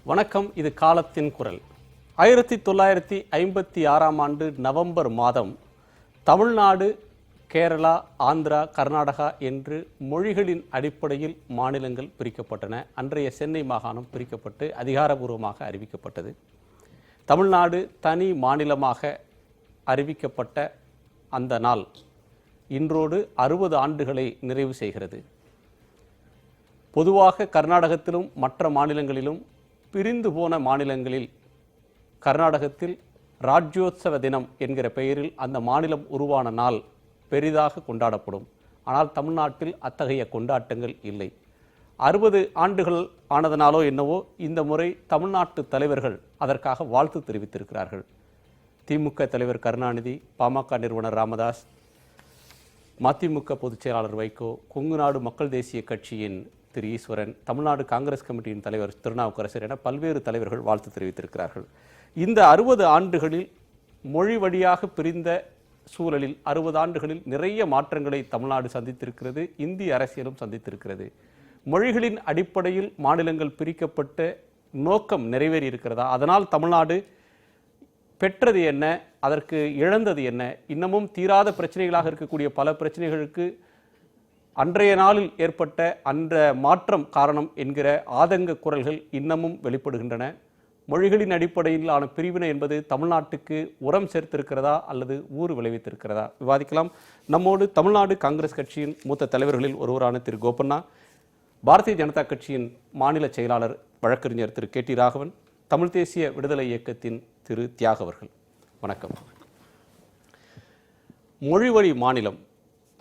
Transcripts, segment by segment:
வணக்கம். இது காலத்தின் குரல். 1956 நவம்பர் மாதம் தமிழ்நாடு, கேரளா, ஆந்திரா, கர்நாடகா என்று மொழிகளின் அடிப்படையில் மாநிலங்கள் பிரிக்கப்பட்டன. அன்றைய சென்னை மாகாணம் பிரிக்கப்பட்டு அதிகாரபூர்வமாக அறிவிக்கப்பட்டது. தமிழ்நாடு தனி மாநிலமாக அறிவிக்கப்பட்ட அந்த நாள் இன்றோடு 60 ஆண்டுகளை நிறைவு செய்கிறது. பொதுவாக கர்நாடகத்திலும் மற்ற மாநிலங்களிலும் பிரிந்து போன மாநிலங்களில் கர்நாடகத்தில் ராஜ்யோத்சவ தினம் என்கிற பெயரில் அந்த மாநிலம் உருவான நாள் பெரிதாக கொண்டாடப்படும். ஆனால் தமிழ்நாட்டில் அத்தகைய கொண்டாட்டங்கள் இல்லை. 60 ஆண்டுகள் ஆனதனாலோ என்னவோ இந்த முறை தமிழ்நாட்டு தலைவர்கள் அதற்காக வாழ்த்து தெரிவித்திருக்கிறார்கள். திமுக தலைவர் கருணாநிதி, பாமக நிறுவனர் ராமதாஸ், மதிமுக பொதுச் செயலாளர் வைகோ, கொங்குநாடு மக்கள் தேசிய கட்சியின் திரு ஈஸ்வரன், தமிழ்நாடு காங்கிரஸ் கமிட்டியின் தலைவர் திருநாவுக்கரசர் என பல்வேறு தலைவர்கள் வாழ்த்து தெரிவித்திருக்கிறார்கள். இந்த 60 ஆண்டுகளில் மொழி வழியாக பிரிந்த சூழலில் 60 ஆண்டுகளில் நிறைய மாற்றங்களை தமிழ்நாடு சந்தித்திருக்கிறது. இந்திய அரசியலும் சந்தித்திருக்கிறது. மொழிகளின் அடிப்படையில் மாநிலங்கள் பிரிக்கப்பட்ட நோக்கம் நிறைவேறி இருக்கிறதா? அதனால் தமிழ்நாடு பெற்றது என்ன, அதற்கு இழந்தது என்ன? இன்னமும் தீராத பிரச்சனைகளாக இருக்கக்கூடிய பல பிரச்சனைகளுக்கு அன்றைய நாளில் ஏற்பட்ட அந்த மாற்றம் காரணம் என்கிற ஆதங்க குரல்கள் இன்னமும் வெளிப்படுகின்றன. மொழிகளின் அடிப்படையிலான பிரிவினை என்பது தமிழ்நாட்டுக்கு உரம் சேர்த்திருக்கிறதா அல்லது ஊறு விளைவித்திருக்கிறதா? விவாதிக்கலாம். நம்மோடு தமிழ்நாடு காங்கிரஸ் கட்சியின் மூத்த தலைவர்களில் ஒருவரான திரு கோபண்ணா, பாரதிய ஜனதா கட்சியின் மாநில செயலாளர் வழக்கறிஞர் திரு கே டி ராகவன், தமிழ் தேசிய விடுதலை இயக்கத்தின் திரு தியாக அவர்கள். வணக்கம். மொழிவழி மாநிலம்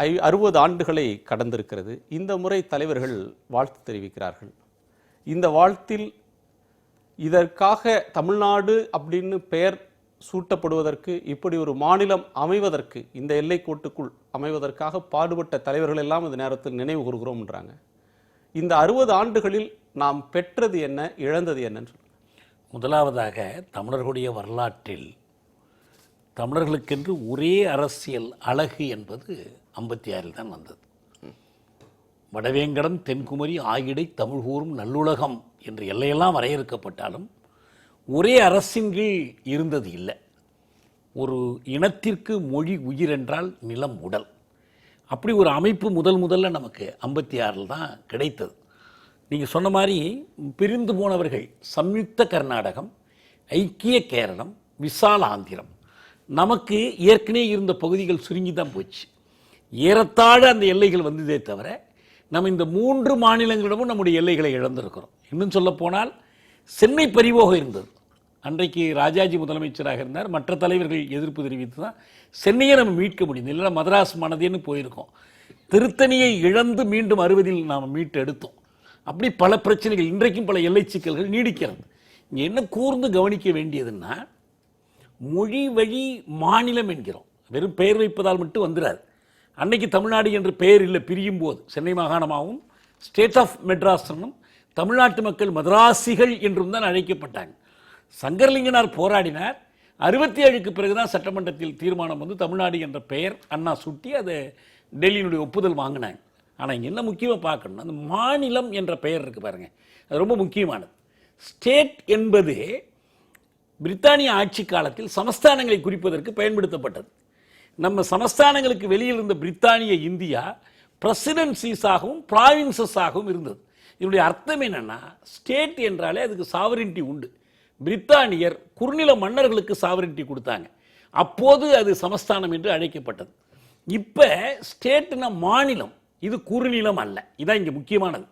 60 ஆண்டுகளை கடந்திருக்கிறது. இந்த முறை தலைவர்கள் வாழ்த்து தெரிவிக்கிறார்கள். இந்த வாழ்த்தில் இதற்காக தமிழ்நாடு அப்படின்னு பெயர் சூட்டப்படுவதற்கு, இப்படி ஒரு மாநிலம் அமைவதற்கு, இந்த எல்லைக்கோட்டுக்குள் அமைவதற்காக பாடுபட்ட தலைவர்கள் எல்லாம் இந்த நேரத்தில் நினைவு கூறுகிறோம்ன்றாங்க. இந்த 60 ஆண்டுகளில் நாம் பெற்றது என்ன, இழந்தது என்னன்னு சொல்லுங்க. முதலாவதாக தமிழர்களுடைய வரலாற்றில் தமிழர்களுக்கென்று ஒரே அரசியல் அழகு என்பது 56 தான் வந்தது. வடவேங்கடம், தென்குமரி, ஆயிடை, தமிழ்கூறும் நல்லுலகம் என்று எல்லையெல்லாம் வரையறுக்கப்பட்டாலும் ஒரே அரசின் கீழ் இருந்தது இல்லை. ஒரு இனத்திற்கு மொழி உயிர் என்றால் நிலம் உடல். அப்படி ஒரு அமைப்பு முதல்ல நமக்கு 56 தான் கிடைத்தது. நீங்கள் சொன்ன மாதிரி பிரிந்து போனவர்கள் சம்யுக்த கர்நாடகம், ஐக்கிய கேரளம், விசால ஆந்திரம். நமக்கு ஏற்கனவே இருந்த பகுதிகள் சுருங்கி தான் போச்சு. ஏறத்தாழ அந்த எல்லைகள் வந்ததே தவிர நம்ம இந்த 3 மாநிலங்களிடமும் நம்முடைய எல்லைகளை இழந்திருக்கிறோம். இன்னும் சொல்லப்போனால் சென்னை பறிபோக இருந்தது. அன்றைக்கு ராஜாஜி முதலமைச்சராக இருந்தார். மற்ற தலைவர்கள் எதிர்ப்பு தெரிவித்து தான் சென்னையை நம்ம மீட்க முடியும். இல்லைன்னா மதராஸ் மனதேன்னு போயிருக்கோம். திருத்தணியை இழந்து மீண்டும் 60 நாம் மீட்டு எடுத்தோம். அப்படி பல பிரச்சனைகள், இன்றைக்கும் பல எல்லை சிக்கல்கள் நீடிக்கிறது. இங்கே என்ன கூர்ந்து கவனிக்க வேண்டியதுன்னா, மொழி வழி மாநிலம் என்கிறோம். வெறும் பெயர் வைப்பதால் மட்டும் வந்துடாது. அன்னைக்கு தமிழ்நாடு என்று பெயர் இல்லை. பிரியும் போது சென்னை மாகாணமாகவும் ஸ்டேட் ஆஃப் மெட்ராஸ்னும் தமிழ்நாட்டு மக்கள் மதராசிகள் என்றும் தான் அழைக்கப்பட்டாங்க. சங்கரலிங்கனார் போராடினார். 67க்கு பிறகுதான் சட்டமன்றத்தில் தீர்மானம் வந்து தமிழ்நாடு என்ற பெயர் அண்ணா சுட்டி அதை டெல்லியினுடைய ஒப்புதல் வாங்கினாங்க. ஆனால் இங்கே என்ன முக்கியமாக பார்க்கணும், அந்த மாநிலம் என்ற பெயர் இருக்குது பாருங்கள், அது ரொம்ப முக்கியமானது. ஸ்டேட் என்பது பிரித்தானிய ஆட்சி காலத்தில் சமஸ்தானங்களை குறிப்பதற்கு பயன்படுத்தப்பட்டது. நம்ம சமஸ்தானங்களுக்கு வெளியில் இருந்த பிரித்தானிய இந்தியா பிரசிடென்சிஸாகவும் ப்ராவின்சஸாகவும் இருந்தது. இதனுடைய அர்த்தம் என்னன்னா, ஸ்டேட் என்றாலே அதுக்கு சாவரின்டி உண்டு. பிரித்தானியர் குறுநில மன்னர்களுக்கு சாவரின்டி கொடுத்தாங்க. அப்போது அது சமஸ்தானம் என்று அழைக்கப்பட்டது. இப்போ ஸ்டேட்னா மாநிலம், இது குறுநிலம் அல்ல. இதான் இங்கே முக்கியமானது.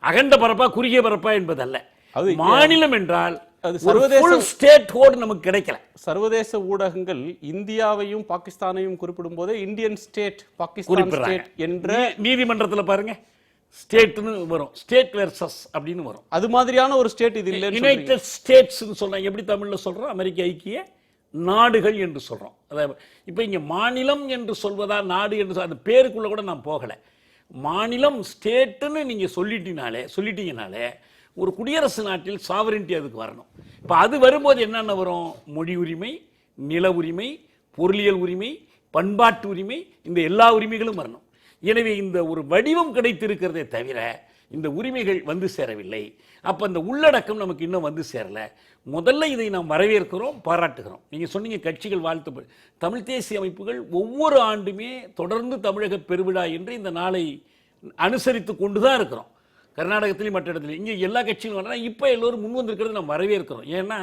அகண்ட பரப்பா குறுகிய பரப்பா என்பதல்ல. மாநிலம் என்றால் நமக்கு கிடைக்கல. சர்வதேச ஊடகங்கள் இந்தியாவையும் பாகிஸ்தானையும் குறிப்பிடும் போதே இந்தியன் ஸ்டேட், பாகிஸ்தான் ஸ்டேட் என்ற நீதிமன்றத்தில் பாருங்க ஸ்டேட்னு வரும், ஸ்டேட் வெர்சஸ் அப்படின்னு வரும். அது மாதிரியான ஒரு ஸ்டேட் இது இல்லை. யுனைடெட் ஸ்டேட்ஸ் சொல்றாங்க. எப்படி தமிழ்ல சொல்றோம்? அமெரிக்க ஐக்கிய நாடுகள் என்று சொல்றோம். அதாவது இப்போ இங்க மாநிலம் என்று சொல்வதா நாடு என்று அந்த பேருக்குள்ள கூட நான் போகல. மாநிலம் ஸ்டேட்னு நீங்க சொல்லிட்டீங்கனாலே ஒரு குடியரசு நாட்டில் சாவரின்டி அதுக்கு வரணும். இப்போ அது வரும்போது என்னென்ன வரும்? மொழி உரிமை, நில உரிமை, பொருளியல் உரிமை, பண்பாட்டு உரிமை, இந்த எல்லா உரிமைகளும் வரணும். எனவே இந்த ஒரு வடிவம் கிடைத்திருக்கிறதே தவிர இந்த உரிமைகள் வந்து சேரவில்லை. அப்போ அந்த உள்ளடக்கம் நமக்கு இன்னும் வந்து சேரல. முதல்ல இதை நாம் வரவேற்கிறோம், பாராட்டுகிறோம். நீங்கள் சொன்னீங்க கட்சிகள் வாழ்த்து. தமிழ் தேசிய அமைப்புகள் ஒவ்வொரு ஆண்டுமே தொடர்ந்து தமிழக பெருவிழா என்று இந்த நாளை அனுசரித்து கொண்டு தான் இருக்கிறோம். கர்நாடகத்திலையும் மற்ற இடத்துலையும் இங்கே எல்லா கட்சிகளும் வரலாம். இப்போ எல்லோரும் முன் வந்திருக்கிறது நம்ம வரவேற்கிறோம். ஏன்னா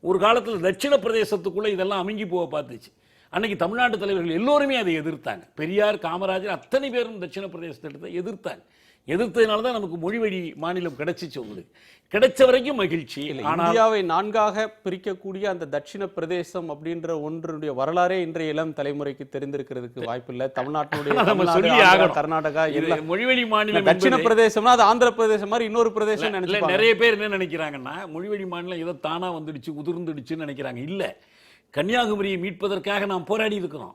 ஒரு காலத்தில் தட்சிண பிரதேசத்துக்குள்ளே இதெல்லாம் அமுங்கி போக பார்த்துச்சு. அன்னைக்கு தமிழ்நாட்டு தலைவர்கள் எல்லோருமே அதை எதிர்த்தாங்க. பெரியார், காமராஜர் அத்தனை பேரும் தட்சிண பிரதேசத்தை எதிர்த்தாங்க. எதிர்த்ததுனால தான் நமக்கு மொழி வழி மாநிலம் கிடைச்சிச்சு. உங்களுக்கு கிடைச்ச வரைக்கும் மகிழ்ச்சி. ஆனால் இந்தியாவை 4ஆக பிரிக்கக்கூடிய அந்த தட்சிண பிரதேசம் அப்படின்ற ஒன்றுடைய வரலாறே இன்றைய இளம் தலைமுறைக்கு தெரிந்திருக்கிறதுக்கு வாய்ப்பில்லை. தமிழ்நாட்டுடைய கர்நாடகா மொழிவழி மாநிலம் தட்சிண பிரதேசம்னா அது ஆந்திர பிரதேசம் மாதிரி இன்னொரு பிரதேசம் நினைச்சு நிறைய பேர் என்ன நினைக்கிறாங்கன்னா மொழிவழி மாநிலம் ஏதோ தானா வந்துடுச்சு, உதிர்ந்துடுச்சுன்னு நினைக்கிறாங்க. இல்ல, கன்னியாகுமரியை மீட்பதற்காக நாம் போராடி இருக்கிறோம்.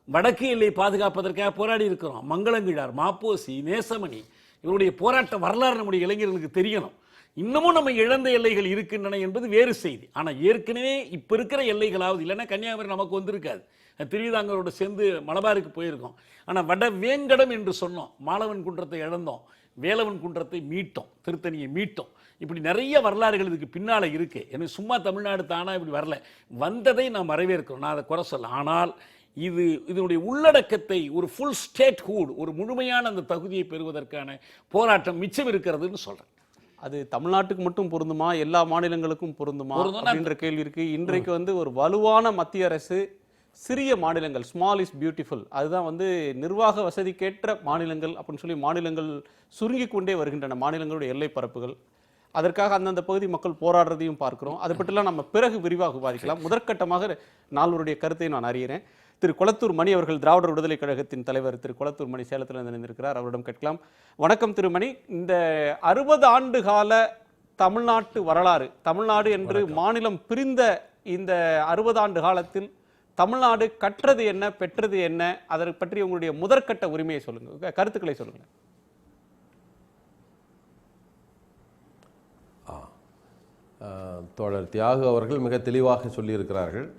வடக்கு எல்லையை பாதுகாப்பதற்காக போராடி இருக்கிறோம். மங்களங்கிழார், மாப்போசி, நேசமணி இவருடைய போராட்ட வரலாறு நம்முடைய இளைஞர்களுக்கு தெரியணும். இன்னமும் நம்ம இழந்த எல்லைகள் இருக்கின்றன என்பது வேறு செய்தி. ஆனால் ஏற்கனவே இப்போ இருக்கிற எல்லைகளாவது இல்லைன்னா கன்னியாகுமரி நமக்கு வந்திருக்காது. திருவிதாங்கரோட சேர்ந்து மலபாருக்கு போயிருக்கோம். ஆனால் வட வேங்கடம் என்று சொன்னோம். மாலவன் குன்றத்தை இழந்தோம், வேலவன் குன்றத்தை மீட்டோம், திருத்தணியை மீட்டோம். இப்படி நிறைய வரலாறுகள் இதுக்கு பின்னால் இருக்குது. எனக்கு சும்மா தமிழ்நாடு தானா இப்படி வரல, வந்ததை நாம் வரவேற்கிறோம். நான் அதை குறை சொல்ல. ஆனால் இதனுடைய உள்ளடக்கத்தை ஒரு ஃபுல் ஸ்டேட் ஹூட், ஒரு முழுமையான அந்த தகுதியை பெறுவதற்கான போராட்டம் மிச்சம் இருக்கிறதுன்னு சொல்கிறேன். அது தமிழ்நாட்டுக்கு மட்டும் பொருந்துமா, எல்லா மாநிலங்களுக்கும் பொருந்துமா அப்படின்ற கேள்வி இருக்கு. இன்றைக்கு ஒரு வலுவான மத்திய அரசு சிறிய மாநிலங்கள், ஸ்மால் இஸ் பியூட்டிஃபுல், அதுதான் நிர்வாக வசதிக்கேற்ற மாநிலங்கள் அப்படின்னு சொல்லி மாநிலங்கள் சுருங்கி கொண்டே வருகின்றன. மாநிலங்களுடைய எல்லை பரப்புகள், அதற்காக அந்தந்த பகுதி மக்கள் போராடுறதையும் பார்க்கிறோம். அதை பற்றிலாம் நம்ம பிறகு விரிவாக விவாதிக்கலாம். முதற்கட்டமாக நால்வருடைய கருத்தை நான் அறிகிறேன். திரு கொளத்தூர் மணி அவர்கள் திராவிடர் விடுதலை கழகத்தின் தலைவர் திரு கொளத்தூர் மணி சேலத்தில் இணைந்திருக்கிறார். அவரிடம் கேட்கலாம். வணக்கம் திருமணி. இந்த 60 ஆண்டு கால தமிழ்நாட்டு வரலாறு, தமிழ்நாடு என்று மாநிலம் பிரிந்த இந்த 60 ஆண்டு காலத்தில் தமிழ்நாடு கற்றது என்ன, பெற்றது என்ன, அதை பற்றி உங்களுடைய முதற்கட்ட உரிமையை சொல்லுங்க, கருத்துக்களை சொல்லுங்க. தோழர் தியாகு அவர்கள் மிக தெளிவாக சொல்லியிருக்கிறார்கள்.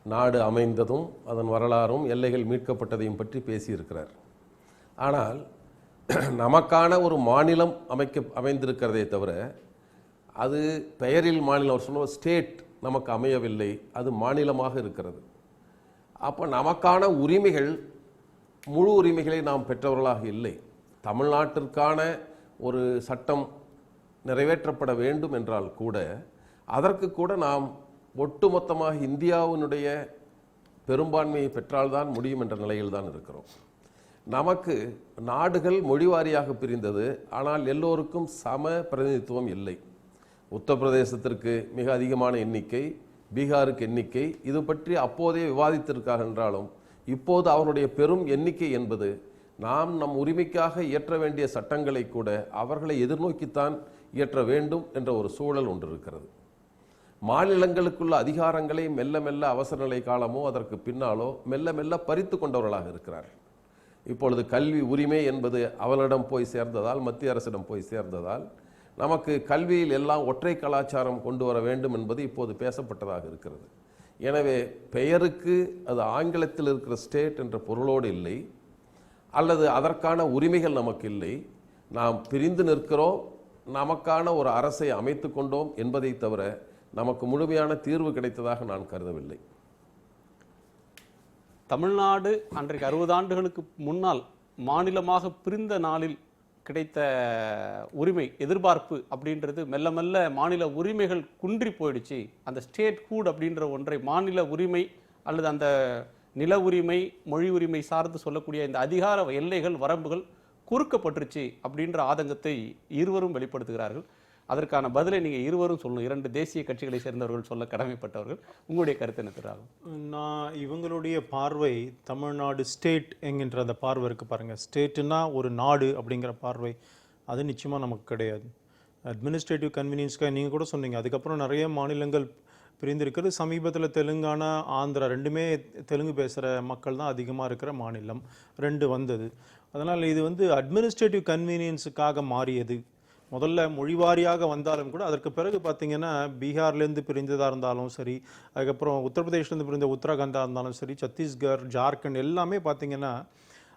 நாடு அமைந்ததும் அதன் வரலாறும் எல்லைகள் மீட்கப்பட்டதையும் பற்றி பேசியிருக்கிறார். ஆனால் நமக்கான ஒரு மாநிலம் அமைந்திருக்கிறதே தவிர அது பெயரில் மாநிலம், அவர் சொல்லுவோம் ஸ்டேட் நமக்கு அமையவில்லை, அது மாநிலமாக இருக்கிறது. அப்போ நமக்கான உரிமைகள், முழு உரிமைகளை நாம் பெற்றவர்களாக இல்லை. தமிழ்நாட்டிற்கான ஒரு சட்டம் நிறைவேற்றப்பட வேண்டும் என்றால் கூட அதற்கு கூட நாம் ஒட்டுமொத்தமாக இந்தியாவினுடைய பெரும்பான்மையை பெற்றால்தான் முடியும் என்ற நிலையில் தான் இருக்கிறோம். நமக்கு நாடுகள் மொழிவாரியாக பிரிந்தது, ஆனால் எல்லோருக்கும் சம பிரதிநிதித்துவம் இல்லை. உத்தரப்பிரதேசத்திற்கு மிக அதிகமான எண்ணிக்கை, பீகாருக்கு எண்ணிக்கை, இது பற்றி அப்போதே விவாதித்திருக்கார்கள் என்றாலும் இப்போது அவருடைய பெரும் எண்ணிக்கை என்பது நாம் நம் உரிமைக்காக இயற்ற வேண்டிய சட்டங்களை கூட அவர்களை எதிர்நோக்கித்தான் இயற்ற வேண்டும் என்ற ஒரு சூழல் ஒன்று இருக்கிறது. மாநிலங்களுக்குள்ள அதிகாரங்களை மெல்ல மெல்ல அவசர நிலை காலமோ அதற்கு பின்னாலோ மெல்ல மெல்ல பறித்து கொண்டவர்களாக இருக்கிறார்கள். இப்பொழுது கல்வி உரிமை என்பது அவளிடம் போய் சேர்ந்ததால், மத்திய அரசிடம் போய் சேர்ந்ததால் நமக்கு கல்வியில் எல்லாம் ஒற்றை கலாச்சாரம் கொண்டு வர வேண்டும் என்பது இப்போது பேசப்பட்டதாக இருக்கிறது. எனவே பெயருக்கு அது ஆங்கிலத்தில் இருக்கிற ஸ்டேட் என்ற பொருளோடு இல்லை, அல்லது அதற்கான உரிமைகள் நமக்கு இல்லை. நாம் பிரிந்து நிற்கிறோம், நமக்கான ஒரு அரசை அமைத்து கொண்டோம் என்பதை தவிர நமக்கு முழுமையான தீர்வு கிடைத்ததாக நான் கருதவில்லை. தமிழ்நாடு அன்றைக்கு 60 ஆண்டுகளுக்கு முன்னால் மாநிலமாக பிரிந்த நாளில் கிடைத்த உரிமை, எதிர்பார்ப்பு அப்படின்றது மெல்ல மெல்ல மாநில உரிமைகள் குன்றி போயிடுச்சு. அந்த ஸ்டேட் ஹூட் அப்படின்ற ஒன்றை, மாநில உரிமை அல்லது அந்த நில உரிமை, மொழி உரிமை சார்ந்து சொல்லக்கூடிய இந்த அதிகார எல்லைகள், வரம்புகள் குறுக்கப்பட்டுருச்சு அப்படின்ற ஆதங்கத்தை இருவரும் வெளிப்படுத்துகிறார்கள். அதற்கான பதிலை நீங்கள் இருவரும் சொல்லணும். 2 தேசிய கட்சிகளை சேர்ந்தவர்கள் சொல்ல கடமைப்பட்டவர்கள். உங்களுடைய கருத்து என்ன தெரியும்? நான் இவங்களுடைய பார்வை, தமிழ்நாடு ஸ்டேட் என்கின்ற அந்த பார்வை இருக்குது பாருங்கள். ஸ்டேட்டுன்னா ஒரு நாடு அப்படிங்கிற பார்வை அது நிச்சயமாக நமக்கு கிடையாது. அட்மினிஸ்ட்ரேட்டிவ் கன்வீனியன்ஸ்க்காக நீங்கள் கூட சொன்னீங்க. அதுக்கப்புறம் நிறைய மாநிலங்கள் பிரிந்திருக்கிறது. சமீபத்தில் தெலுங்கானா, ஆந்திரா ரெண்டுமே தெலுங்கு பேசுகிற மக்கள் தான் அதிகமாக இருக்கிற மாநிலம் 2 வந்தது. அதனால் இது அட்மினிஸ்ட்ரேட்டிவ் கன்வீனியன்ஸுக்காக மாறியது. முதல்ல மொழிவாரியாக வந்தாலும் கூட அதற்கு பிறகு பார்த்தீங்கன்னா பீகார்லேருந்து பிரிந்ததாக இருந்தாலும் சரி, அதுக்கப்புறம் உத்தரப்பிரதேஷ்லேருந்து பிரிந்த உத்தராகண்டாக இருந்தாலும் சரி, சத்தீஸ்கர், ஜார்க்கண்ட் எல்லாமே பார்த்தீங்கன்னா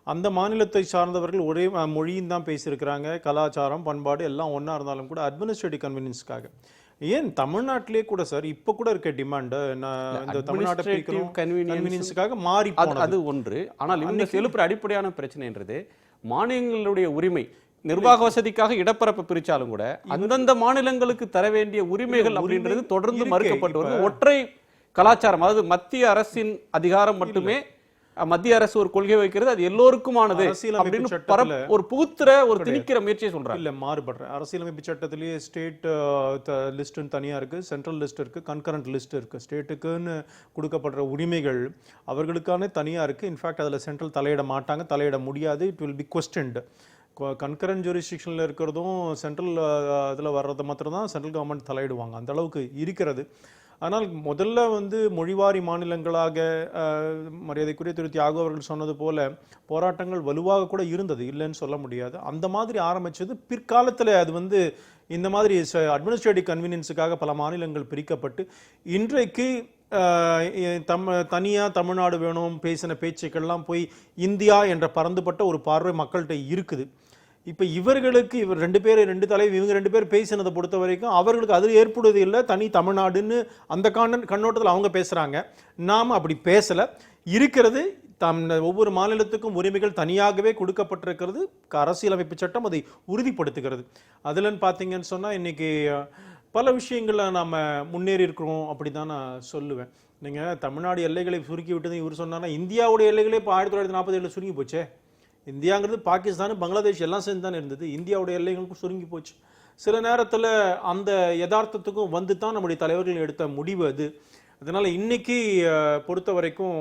அந்த மாநிலத்தை சார்ந்தவர்கள் ஒரே மொழியும் தான் பேசியிருக்கிறாங்க, கலாச்சாரம் பண்பாடு எல்லாம் ஒன்றா இருந்தாலும் கூட அட்மினிஸ்ட்ரேட்டிவ் கன்வீனியன்ஸ்க்காக. ஏன் தமிழ்நாட்டிலே கூட சார் இப்போ கூட இருக்க டிமாண்டு இந்த தமிழ்நாட்டை பிரிக்கணும் கன்வீனியன்ஸுக்காக மாறி அது ஒன்று. ஆனால் இவங்க எழுப்புற அடிப்படையான பிரச்சனைன்றது மாநிலங்களுடைய உரிமை. நிர்வாக வசதிக்காக இடப்பரப்பை பிரிச்சாலும் கூட அந்தந்த மாநிலங்களுக்கு தர வேண்டிய உரிமைகள் அப்படின்றது தொடர்ந்து மறுக்கப்பட்டு வருது. ஒற்றை கலாச்சாரம், அதாவது மத்திய அரசின் அதிகாரம் மட்டுமே, மத்திய அரசு ஒரு கொள்கை வைக்கிறது, அது எல்லோருக்குமானது அப்படின்னு ஒரு புகுத்துற ஒரு திணிக்கிற முயற்சியை சொல்றாங்க. இல்ல, மாறுபடுற அரசியலமைப்பு சட்டத்திலேயே ஸ்டேட் லிஸ்ட்னு தனியா இருக்கு, சென்ட்ரல் லிஸ்ட் இருக்கு, கன்கரண்ட் லிஸ்ட் இருக்கு. ஸ்டேட்டுக்குன்னு கொடுக்கப்படுற உரிமைகள் அவர்களுக்கான தனியா இருக்கு. இன்ஃபேக்ட் அதுல சென்ட்ரல் தலையிட மாட்டாங்க, தலையிட முடியாது. It will be questioned. Concurrent ஜூரிஸ்டிக்ஷனில் இருக்கிறதும் சென்ட்ரல் இதில் வர்றது மாத்திரம் தான் சென்ட்ரல் கவர்மெண்ட் தலையிடுவாங்க. அந்த அளவுக்கு இருக்கிறது. ஆனால் முதல்ல மொழிவாரி மாநிலங்களாக மரியாதைக்குரிய திரு தியாகு அவர்கள் சொன்னது போல போராட்டங்கள் வலுவாக கூட இருந்தது, இல்லைன்னு சொல்ல முடியாது. அந்த மாதிரி ஆரம்பிச்சது. பிற்காலத்தில் அது இந்த மாதிரி அட்மினிஸ்ட்ரேட்டிவ் கன்வீனியன்ஸுக்காக பல மாநிலங்கள் பிரிக்கப்பட்டு இன்றைக்கு தனியாக தமிழ்நாடு வேணும் பேசின பேச்சுக்கள்லாம் போய் இந்தியா என்ற பறந்துபட்ட ஒரு பார்வை மக்கள்கிட்ட இருக்குது. இப்போ இவர்களுக்கு இவர் ரெண்டு தலைவர் இவங்க 2 பேர் பேசினதை பொறுத்த வரைக்கும் அவர்களுக்கு அது ஏற்படுவது இல்லை, தனி தமிழ்நாடுன்னு அந்த கண்ணோட்டத்தில் அவங்க பேசுகிறாங்க. நாம் அப்படி பேசலை. இருக்கிறது ஒவ்வொரு மாநிலத்துக்கும் உரிமைகள் தனியாகவே கொடுக்கப்பட்டிருக்கிறது. அரசியலமைப்பு சட்டம் அதை உறுதிப்படுத்துகிறது. அதுலன்னு பார்த்தீங்கன்னு சொன்னால் இன்னைக்கு பல விஷயங்களில் நாம் முன்னேறி இருக்கிறோம் அப்படி தான் நான் சொல்லுவேன். நீங்கள் தமிழ்நாடு எல்லைகளை சுருக்கி விட்டது இவர் சொன்னாங்கன்னா, இந்தியாவுடைய எல்லைகளே இப்போ 1947 சுருங்கி போச்சே. இந்தியாங்கிறது பாகிஸ்தான் பங்களாதேஷ் எல்லாம் சேர்ந்து தானே இருந்தது. இந்தியாவுடைய எல்லைகளுக்கும் சுருங்கி போச்சு. சில நேரத்தில் அந்த யதார்த்தத்துக்கும் தான் நம்முடைய தலைவர்கள் எடுத்த முடிவு அது. அதனால் இன்னைக்கு பொறுத்த வரைக்கும்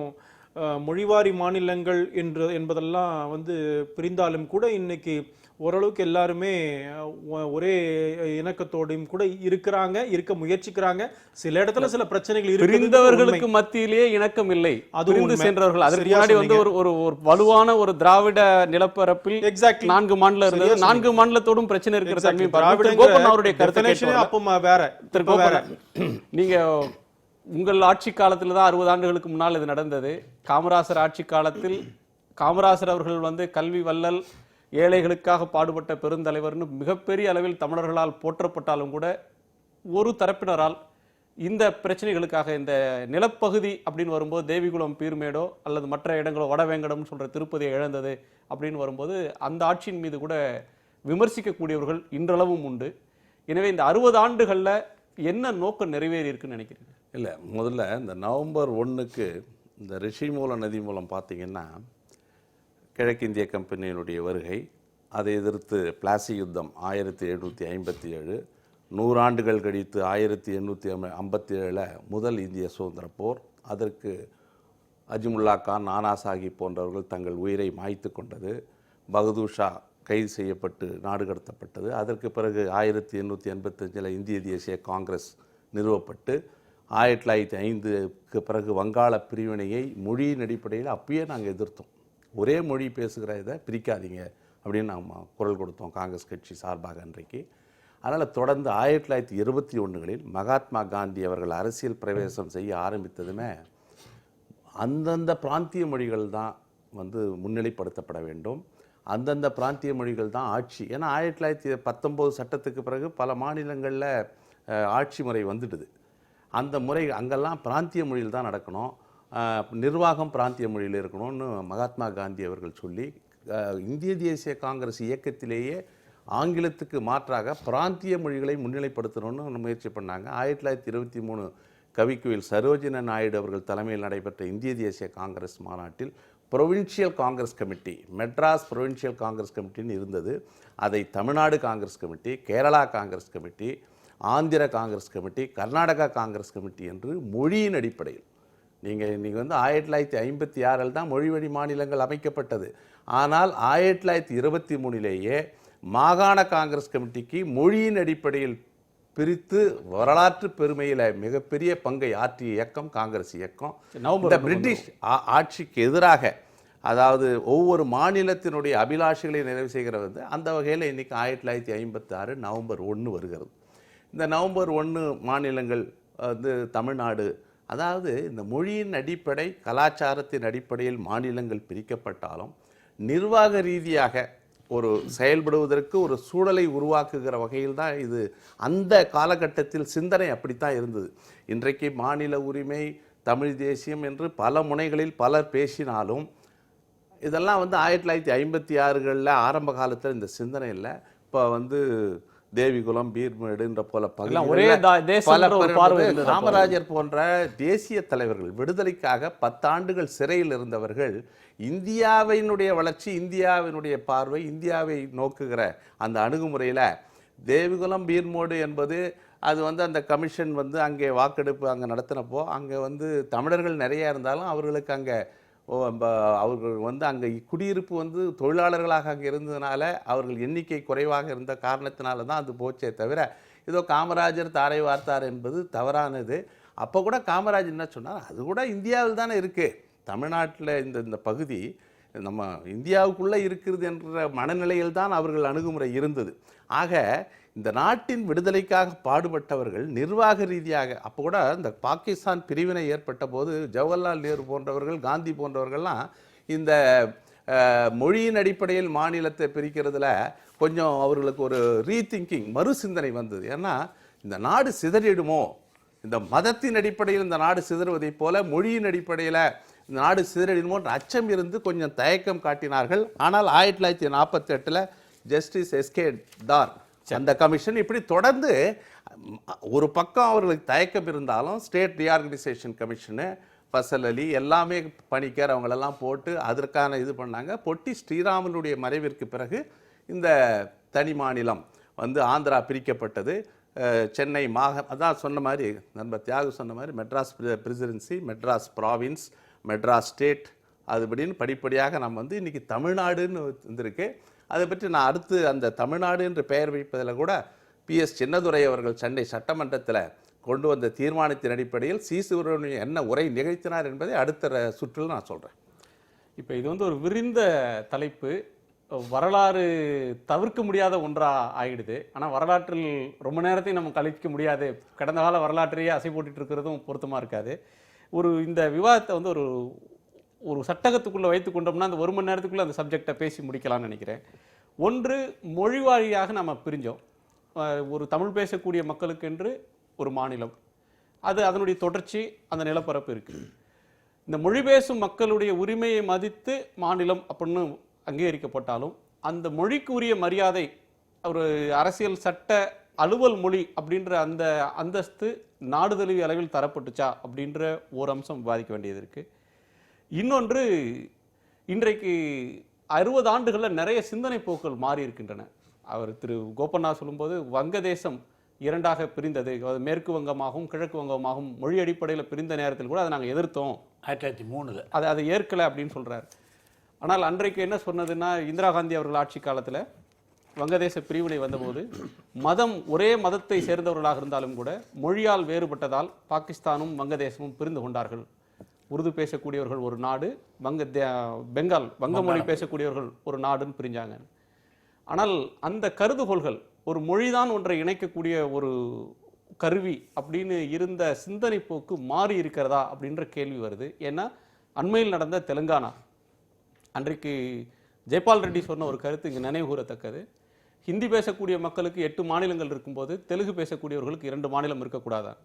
மொழிவாரி மாநிலங்கள் என்பதெல்லாம் பிரிந்தாலும் கூட இன்னைக்கு ஓரளவுக்கு எல்லாருமே ஒரே இணக்கத்தோடையும் கூட இருக்க முயற்சிக்கிறாங்க. சில இடத்துல சில பிரச்சனைகள் இருக்கு. பிரிந்தவர்களுக்கு மத்தியிலேயே இணக்கம் இல்லை, அது சென்றவர்கள். அதற்கு முன்னாடி ஒரு வலுவான ஒரு திராவிட நிலப்பரப்பில் 4 மாநிலம் இருந்தது. 4 மாநிலத்தோடும் பிரச்சனை இருக்கிறது. அவருடைய கருத்து அப்ப வேற. நீங்க உங்கள் ஆட்சி காலத்துல தான் 60 ஆண்டுகளுக்கு முன்னால் இது நடந்தது. காமராசர் ஆட்சி காலத்தில் காமராசர் அவர்கள் கல்வி வள்ளல், ஏழைகளுக்காக பாடுபட்ட பெருந்தலைவர்னு மிகப்பெரிய அளவில் தமிழர்களால் போற்றப்பட்டாலும் கூட ஒரு தரப்பினரால் இந்த பிரச்சனைகளுக்காக இந்த நிலப்பகுதி அப்படின்னு வரும்போது தேவிகுளம் பீர்மேடோ அல்லது மற்ற இடங்களோ வடவேங்கடம்னு சொல்ற திருப்பதியை இழந்தது அப்படின்னு வரும்போது அந்த ஆட்சியின் மீது கூட விமர்சிக்கக்கூடியவர்கள் இன்றளவும் உண்டு. எனவே இந்த 60 ஆண்டுகளில் என்ன நோக்கம் நிறைவேறி இருக்குன்னு நினைக்கிறீங்க? இல்லை, முதல்ல இந்த நவம்பர் 1க்கு இந்த ரிஷி மூலம் நதி மூலம் பார்த்தீங்கன்னா கிழக்கிந்திய கம்பெனியினுடைய வருகை, அதை எதிர்த்து பிளாசி யுத்தம் 1757, 100 ஆண்டுகள் கழித்து 1857 முதல் இந்திய சுதந்திர போர், அதற்கு அஜிமுல்லா கான், நானா சாஹிப் போன்றவர்கள் தங்கள் உயிரை மாய்த்து கொண்டது, பகதூர் ஷா கைது செய்யப்பட்டு நாடு கடத்தப்பட்டது. அதற்கு பிறகு 1885 இந்திய தேசிய காங்கிரஸ் நிறுவப்பட்டு 1905க்கு பிறகு வங்காள பிரிவினையை மொழியின் அடிப்படையில் அப்பயே நாங்கள் எதிர்த்தோம். ஒரே மொழி பேசுகிற இதை பிரிக்காதீங்க அப்படின்னு நாம் குரல் கொடுத்தோம் காங்கிரஸ் கட்சி சார்பாக அன்றைக்கு. அதனால் தொடர்ந்து 1921களில் மகாத்மா காந்தி அவர்கள் அரசியல் பிரவேசம் செய்ய ஆரம்பித்ததுமே அந்தந்த பிராந்திய மொழிகள் தான் முன்னிலைப்படுத்தப்பட வேண்டும், அந்தந்த பிராந்திய மொழிகள் தான் ஆட்சி. ஏன்னா 1919 சட்டத்துக்கு பிறகு பல மாநிலங்களில் ஆட்சி முறை வந்துடுது. அந்த முறை அங்கெல்லாம் பிராந்திய மொழியில் தான் நடக்கணும், நிர்வாகம் பிராந்திய மொழியில் இருக்கணும்னு மகாத்மா காந்தி அவர்கள் சொல்லி இந்திய தேசிய காங்கிரஸ் இயக்கத்திலேயே ஆங்கிலத்துக்கு மாற்றாக பிராந்திய மொழிகளை முன்னிலைப்படுத்தணும்னு முயற்சி பண்ணாங்க. 1923 கவிக்குயில் சரோஜினி நாயுடு அவர்கள் தலைமையில் நடைபெற்ற இந்திய தேசிய காங்கிரஸ் மாநாட்டில் provincial Congress committee, Madras provincial Congress கமிட்டின்னு இருந்தது. அதை Tamil Nadu Congress committee, Kerala Congress committee, Andhra Congress committee, Karnataka Congress committee என்று மொழியின் அடிப்படையில் நீங்கள் 1956 தான் மொழி வழி மாநிலங்கள் அமைக்கப்பட்டது. ஆனால் 1923 மாகாண காங்கிரஸ் கமிட்டிக்கு மொழியின் அடிப்படையில் பிரித்து வரலாற்று பெருமையில் மிகப்பெரிய பங்கை ஆற்றிய இயக்கம் காங்கிரஸ் இயக்கம். இந்த பிரிட்டிஷ் ஆட்சிக்கு எதிராக, அதாவது ஒவ்வொரு மாநிலத்தினுடைய அபிலாஷைகளை நிறைவு செய்கிறது. அந்த வகையில் இன்றைக்கி 1956 நவம்பர் 1 வருகிறது. இந்த நவம்பர் 1 மாநிலங்கள் தமிழ்நாடு, அதாவது இந்த மொழியின் அடிப்படை கலாச்சாரத்தின் அடிப்படையில் மாநிலங்கள் பிரிக்கப்பட்டாலும் நிர்வாக ரீதியாக ஒரு செயல்படுவதற்கு ஒரு சூழலை உருவாக்குகிற வகையில் தான் இது. அந்த காலகட்டத்தில் சிந்தனை அப்படித்தான் இருந்தது. இன்றைக்கு மாநில உரிமை, தமிழ் தேசியம் என்று பல முனைகளில் பலர் பேசினாலும் இதெல்லாம் 1956களில் ஆரம்ப காலத்தில் இந்த சிந்தனை இல்லை. இப்போ தேவிகுலம், பீர்மேடுன்ற போல பகுதிகளில் காமராஜர் போன்ற தேசிய தலைவர்கள், விடுதலைக்காக 10 ஆண்டுகள் சிறையில் இருந்தவர்கள், இந்தியாவினுடைய வளர்ச்சி, இந்தியாவினுடைய பார்வை, இந்தியாவை நோக்குகிற அந்த அணுகுமுறையில் தேவிகுலம், பீர்மேடு என்பது அது அந்த கமிஷன் அங்கே வாக்கெடுப்பு அங்கே நடத்தினப்போ அங்கே தமிழர்கள் நிறைய இருந்தாலும் அவர்களுக்கு அங்கே அவர்கள் அங்கே குடியிருப்பு தொழிலாளர்களாக அங்கே இருந்ததுனால அவர்கள் எண்ணிக்கை குறைவாக இருந்த காரணத்தினால தான் அது போச்சே தவிர ஏதோ காமராஜர் தாரை வார்த்தார் என்பது தவறானது. அப்போ கூட காமராஜர் என்ன சொன்னார், அது கூட இந்தியாவில் தானே இருக்குது, தமிழ்நாட்டில் இந்த பகுதி நம்ம இந்தியாவுக்குள்ளே இருக்கிறது என்ற மனநிலையில் தான் அவர்கள் அணுகுமுறை இருந்தது. ஆக இந்த நாட்டின் விடுதலைக்காக பாடுபட்டவர்கள் நிர்வாக ரீதியாக அப்போ கூட இந்த பாகிஸ்தான் பிரிவினை ஏற்பட்ட போது ஜவஹர்லால் நேரு போன்றவர்கள், காந்தி போன்றவர்கள்லாம் இந்த மொழியின் அடிப்படையில் மாநிலத்தை பிரிக்கிறதுல கொஞ்சம் அவர்களுக்கு ஒரு ரீதிங்கிங், மறுசிந்தனை வந்தது. ஏன்னா இந்த நாடு சிதறிடுமோ, இந்த மதத்தின் அடிப்படையில் இந்த நாடு சிதறுவதைப் போல மொழியின் அடிப்படையில் இந்த நாடு சிதறிடுமோன்ற அச்சம் இருந்து கொஞ்சம் தயக்கம் காட்டினார்கள். ஆனால் 1948 ஜஸ்டிஸ் எஸ்கே தார் அந்த கமிஷன் இப்படி தொடர்ந்து ஒரு பக்கம் அவர்களுக்கு தயக்கம் இருந்தாலும் ஸ்டேட் ரீஆர்கனைசேஷன் கமிஷனு, ஃபசல் அலி எல்லாமே பணிக்கர் அவங்களெல்லாம் போட்டு அதற்கான இது பண்ணாங்க. பொட்டி ஸ்ரீராமனுடைய மறைவிற்கு பிறகு இந்த தனி மாநிலம் ஆந்திரா பிரிக்கப்பட்டது. சென்னை அதான் சொன்ன மாதிரி நண்பர் தியாகு சொன்ன மாதிரி Madras presidency, Madras province, Madras state, அதுபடின்னு படிப்படியாக நம்ம இன்றைக்கி தமிழ்நாடுன்னு வந்திருக்கு. அதை பற்றி நான் அடுத்து அந்த தமிழ்நாடு என்று பெயர் வைப்பதில் கூட PS சின்னதுரை அவர்கள் சென்னை சட்டமன்றத்தில் கொண்டு வந்த தீர்மானத்தின் அடிப்படையில் சிசுவரன் என்ன உரை நிகழ்த்தினார் என்பதை அடுத்த சுற்றில் நான் சொல்கிறேன். இப்போ இது ஒரு விரிந்த தலைப்பு, வரலாறு தவிர்க்க முடியாத ஒன்றாக ஆகிடுது. ஆனால் வரலாற்றில் ரொம்ப நேரத்தையும் நம்ம கழிக்க முடியாது, கடந்த கால வரலாற்றையே அசை போட்டுட்டு இருக்கிறதும் பொருத்தமாக இருக்காது. இந்த விவாதத்தை ஒரு சட்டகத்துக்குள்ளே வைத்து கொண்டோம்னா அந்த 1 மணி நேரத்துக்குள்ளே அந்த சப்ஜெக்டை பேசி முடிக்கலாம்னு நினைக்கிறேன். ஒன்று, மொழி வாரியாக நம்ம பிரிஞ்சோம். ஒரு தமிழ் பேசக்கூடிய மக்களுக்கென்று ஒரு மாநிலம், அது அதனுடைய தொடர்ச்சி, அந்த நிலப்பரப்பு இருக்குது. இந்த மொழி பேசும் மக்களுடைய உரிமையை மதித்து மாநிலம் அப்படின்னு அங்கீகரிக்கப்பட்டாலும் அந்த மொழிக்கு உரிய மரியாதை, ஒரு அரசியல் சட்ட அலுவல் மொழி அப்படின்ற அந்த அந்தஸ்து நாடு தழுவிய அளவில் தரப்பட்டுச்சா அப்படின்ற ஒரு அம்சம் விவாதிக்க வேண்டியது இருக்குது. இன்னொன்று, இன்றைக்கு 60 ஆண்டுகளில் நிறைய சிந்தனை போக்கள் மாறி இருக்கின்றன. அவர் திரு கோபண்ணா சொல்லும்போது வங்கதேசம் 2ஆக பிரிந்தது, மேற்கு வங்கமாகவும் கிழக்கு வங்கமாகவும் மொழி அடிப்படையில் பிரிந்த நேரத்தில் கூட அதை நாங்கள் எதிர்த்தோம் 1903 அதை ஏற்கலை அப்படின்னு சொல்கிறார். ஆனால் அன்றைக்கு என்ன சொன்னதுன்னா, இந்திரா காந்தி அவர்கள் ஆட்சி காலத்தில் வங்கதேச பிரிவினை வந்தபோது மதம் ஒரே மதத்தை சேர்ந்தவர்களாக இருந்தாலும் கூட மொழியால் வேறுபட்டதால் பாகிஸ்தானும் வங்கதேசமும் பிரிந்து கொண்டார்கள். உருது பேசக்கூடியவர்கள் ஒரு நாடு, பெங்கால் வங்க மொழி பேசக்கூடியவர்கள் ஒரு நாடுன்னு பிரிஞ்சாங்க. ஆனால் அந்த கருதுகோள்கள் ஒரு மொழிதான் ஒன்றை இணைக்கக்கூடிய ஒரு கருவி அப்படின்னு இருந்த சிந்தனை போக்கு மாறி இருக்கிறதா அப்படின்ற கேள்வி வருது. ஏன்னா அண்மையில் நடந்த தெலுங்கானா, அன்றைக்கு ஜெயபால் ரெட்டி சொன்ன ஒரு கருத்து இங்கே நினைவு கூறத்தக்கது. ஹிந்தி பேசக்கூடிய மக்களுக்கு 8 மாநிலங்கள் இருக்கும்போது தெலுங்கு பேசக்கூடியவர்களுக்கு 2 மாநிலம் இருக்கக்கூடாதான்.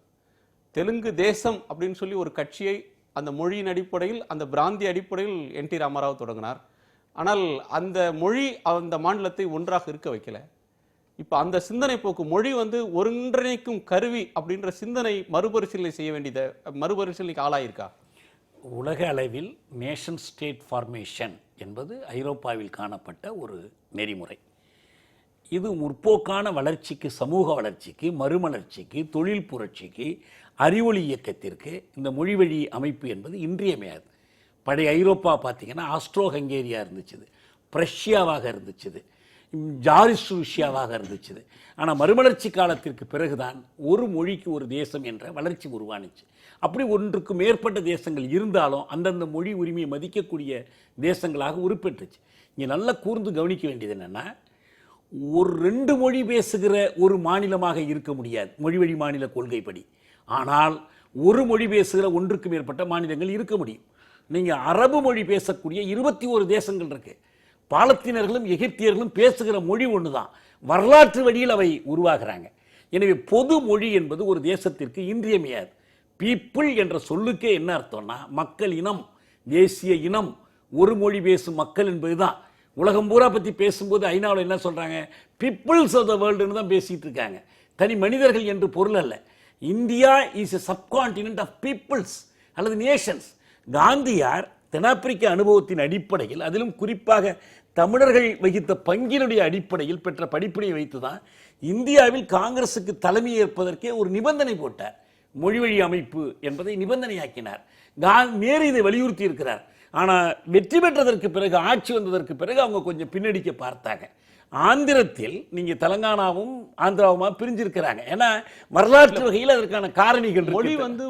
தெலுங்கு தேசம் அப்படின்னு சொல்லி ஒரு கட்சியை அந்த மொழியின் அடிப்படையில், அந்த பிராந்திய அடிப்படையில் NT ராமராவ் தொடங்கினார். ஆனால் அந்த மொழி அந்த மாநிலத்தை ஒன்றாக இருக்க வைக்கல. இப்போ அந்த சிந்தனை போக்கு, மொழி ஒருங்கிணைக்கும் கருவி அப்படின்ற சிந்தனை மறுபரிசீலனை செய்ய வேண்டியது, மறுபரிசீலனைக்கு ஆளாயிருக்கா? உலக அளவில் நேஷன் ஸ்டேட் ஃபார்மேஷன் என்பது ஐரோப்பாவில் காணப்பட்ட ஒரு நெறிமுறை. இது முற்போக்கான வளர்ச்சிக்கு, சமூக வளர்ச்சிக்கு, மறுமலர்ச்சிக்கு, தொழில் புரட்சிக்கு, அறிவொளி இயக்கத்திற்கு இந்த மொழிவழி அமைப்பு என்பது இன்றியமையாது. பழைய ஐரோப்பா பார்த்தீங்கன்னா ஆஸ்ட்ரோ ஹங்கேரியா இருந்துச்சு, பிரஷ்யாவாக இருந்துச்சு, ஜாரிஸ் ருஷ்யாவாக இருந்துச்சு. ஆனால் மறுமலர்ச்சி காலத்திற்கு பிறகுதான் ஒரு மொழிக்கு ஒரு தேசம் என்ற வளர்ச்சி உருவானுச்சு. அப்படி ஒன்றுக்கு மேற்பட்ட தேசங்கள் இருந்தாலும் அந்தந்த மொழி உரிமையை மதிக்கக்கூடிய தேசங்களாக உருப்பெற்றுச்சு. இங்கே நல்லா கூர்ந்து கவனிக்க வேண்டியது என்னென்னா, ஒரு 2 மொழி பேசுகிற ஒரு மாநிலமாக இருக்க முடியாது மொழிவழி மாநில கொள்கைப்படி. ஆனால் ஒரு மொழி பேசுகிற ஒன்றுக்கு மேற்பட்ட மாநிலங்கள் இருக்க முடியும். நீங்கள் அரபு மொழி பேசக்கூடிய 21 தேசங்கள் இருக்கு. பாலத்தீனர்களும் எகிப்தியர்களும் பேசுகிற மொழி ஒன்று தான். வரலாற்று வழியில் அவை உருவாகிறாங்க. எனவே பொது மொழி என்பது ஒரு தேசத்திற்கு இன்றியமையாது. பீப்புள் என்ற சொல்லுக்கே என்ன அர்த்தம்னா மக்கள் இனம், தேசிய இனம், ஒரு மொழி பேசும் மக்கள் என்பதுதான். உலகம் பூரா பற்றி பேசும்போது ஐநாவில் என்ன சொல்றாங்க? பீப்புள்ஸ் ஆஃப் த வேர்ல்டுன்னு தான் பேசிட்டு இருக்காங்க. தனி மனிதர்கள் என்று பொருள் அல்ல. India is a subcontinent of peoples அல்லது நேஷன்ஸ். காந்தியார் தென்னாப்பிரிக்க அனுபவத்தின் அடிப்படையில், அதிலும் குறிப்பாக தமிழர்கள் வகித்த பங்கினுடைய அடிப்படையில் பெற்ற படிப்பினை வைத்துதான் இந்தியாவில் காங்கிரசுக்கு தலைமை ஏற்பதற்கே ஒரு நிபந்தனை போட்டார். மொழிவழி அமைப்பு என்பதை நிபந்தனையாக்கினார். நேரு இதை வலியுறுத்தி இருக்கிறார். ஆனால் வெற்றி பெற்றதற்கு பிறகு, ஆட்சி வந்ததற்கு பிறகு அவங்க கொஞ்சம் பின்னடிக்க பார்த்தாங்க. ஆந்திரத்தில் நீங்க தெலங்கானாவும் ஆந்திராவுமா பிரிஞ்சிருக்கிறாங்க. ஏன்னா வரலாற்று வகையில் அதற்கான காரணிகள். மொழி வந்து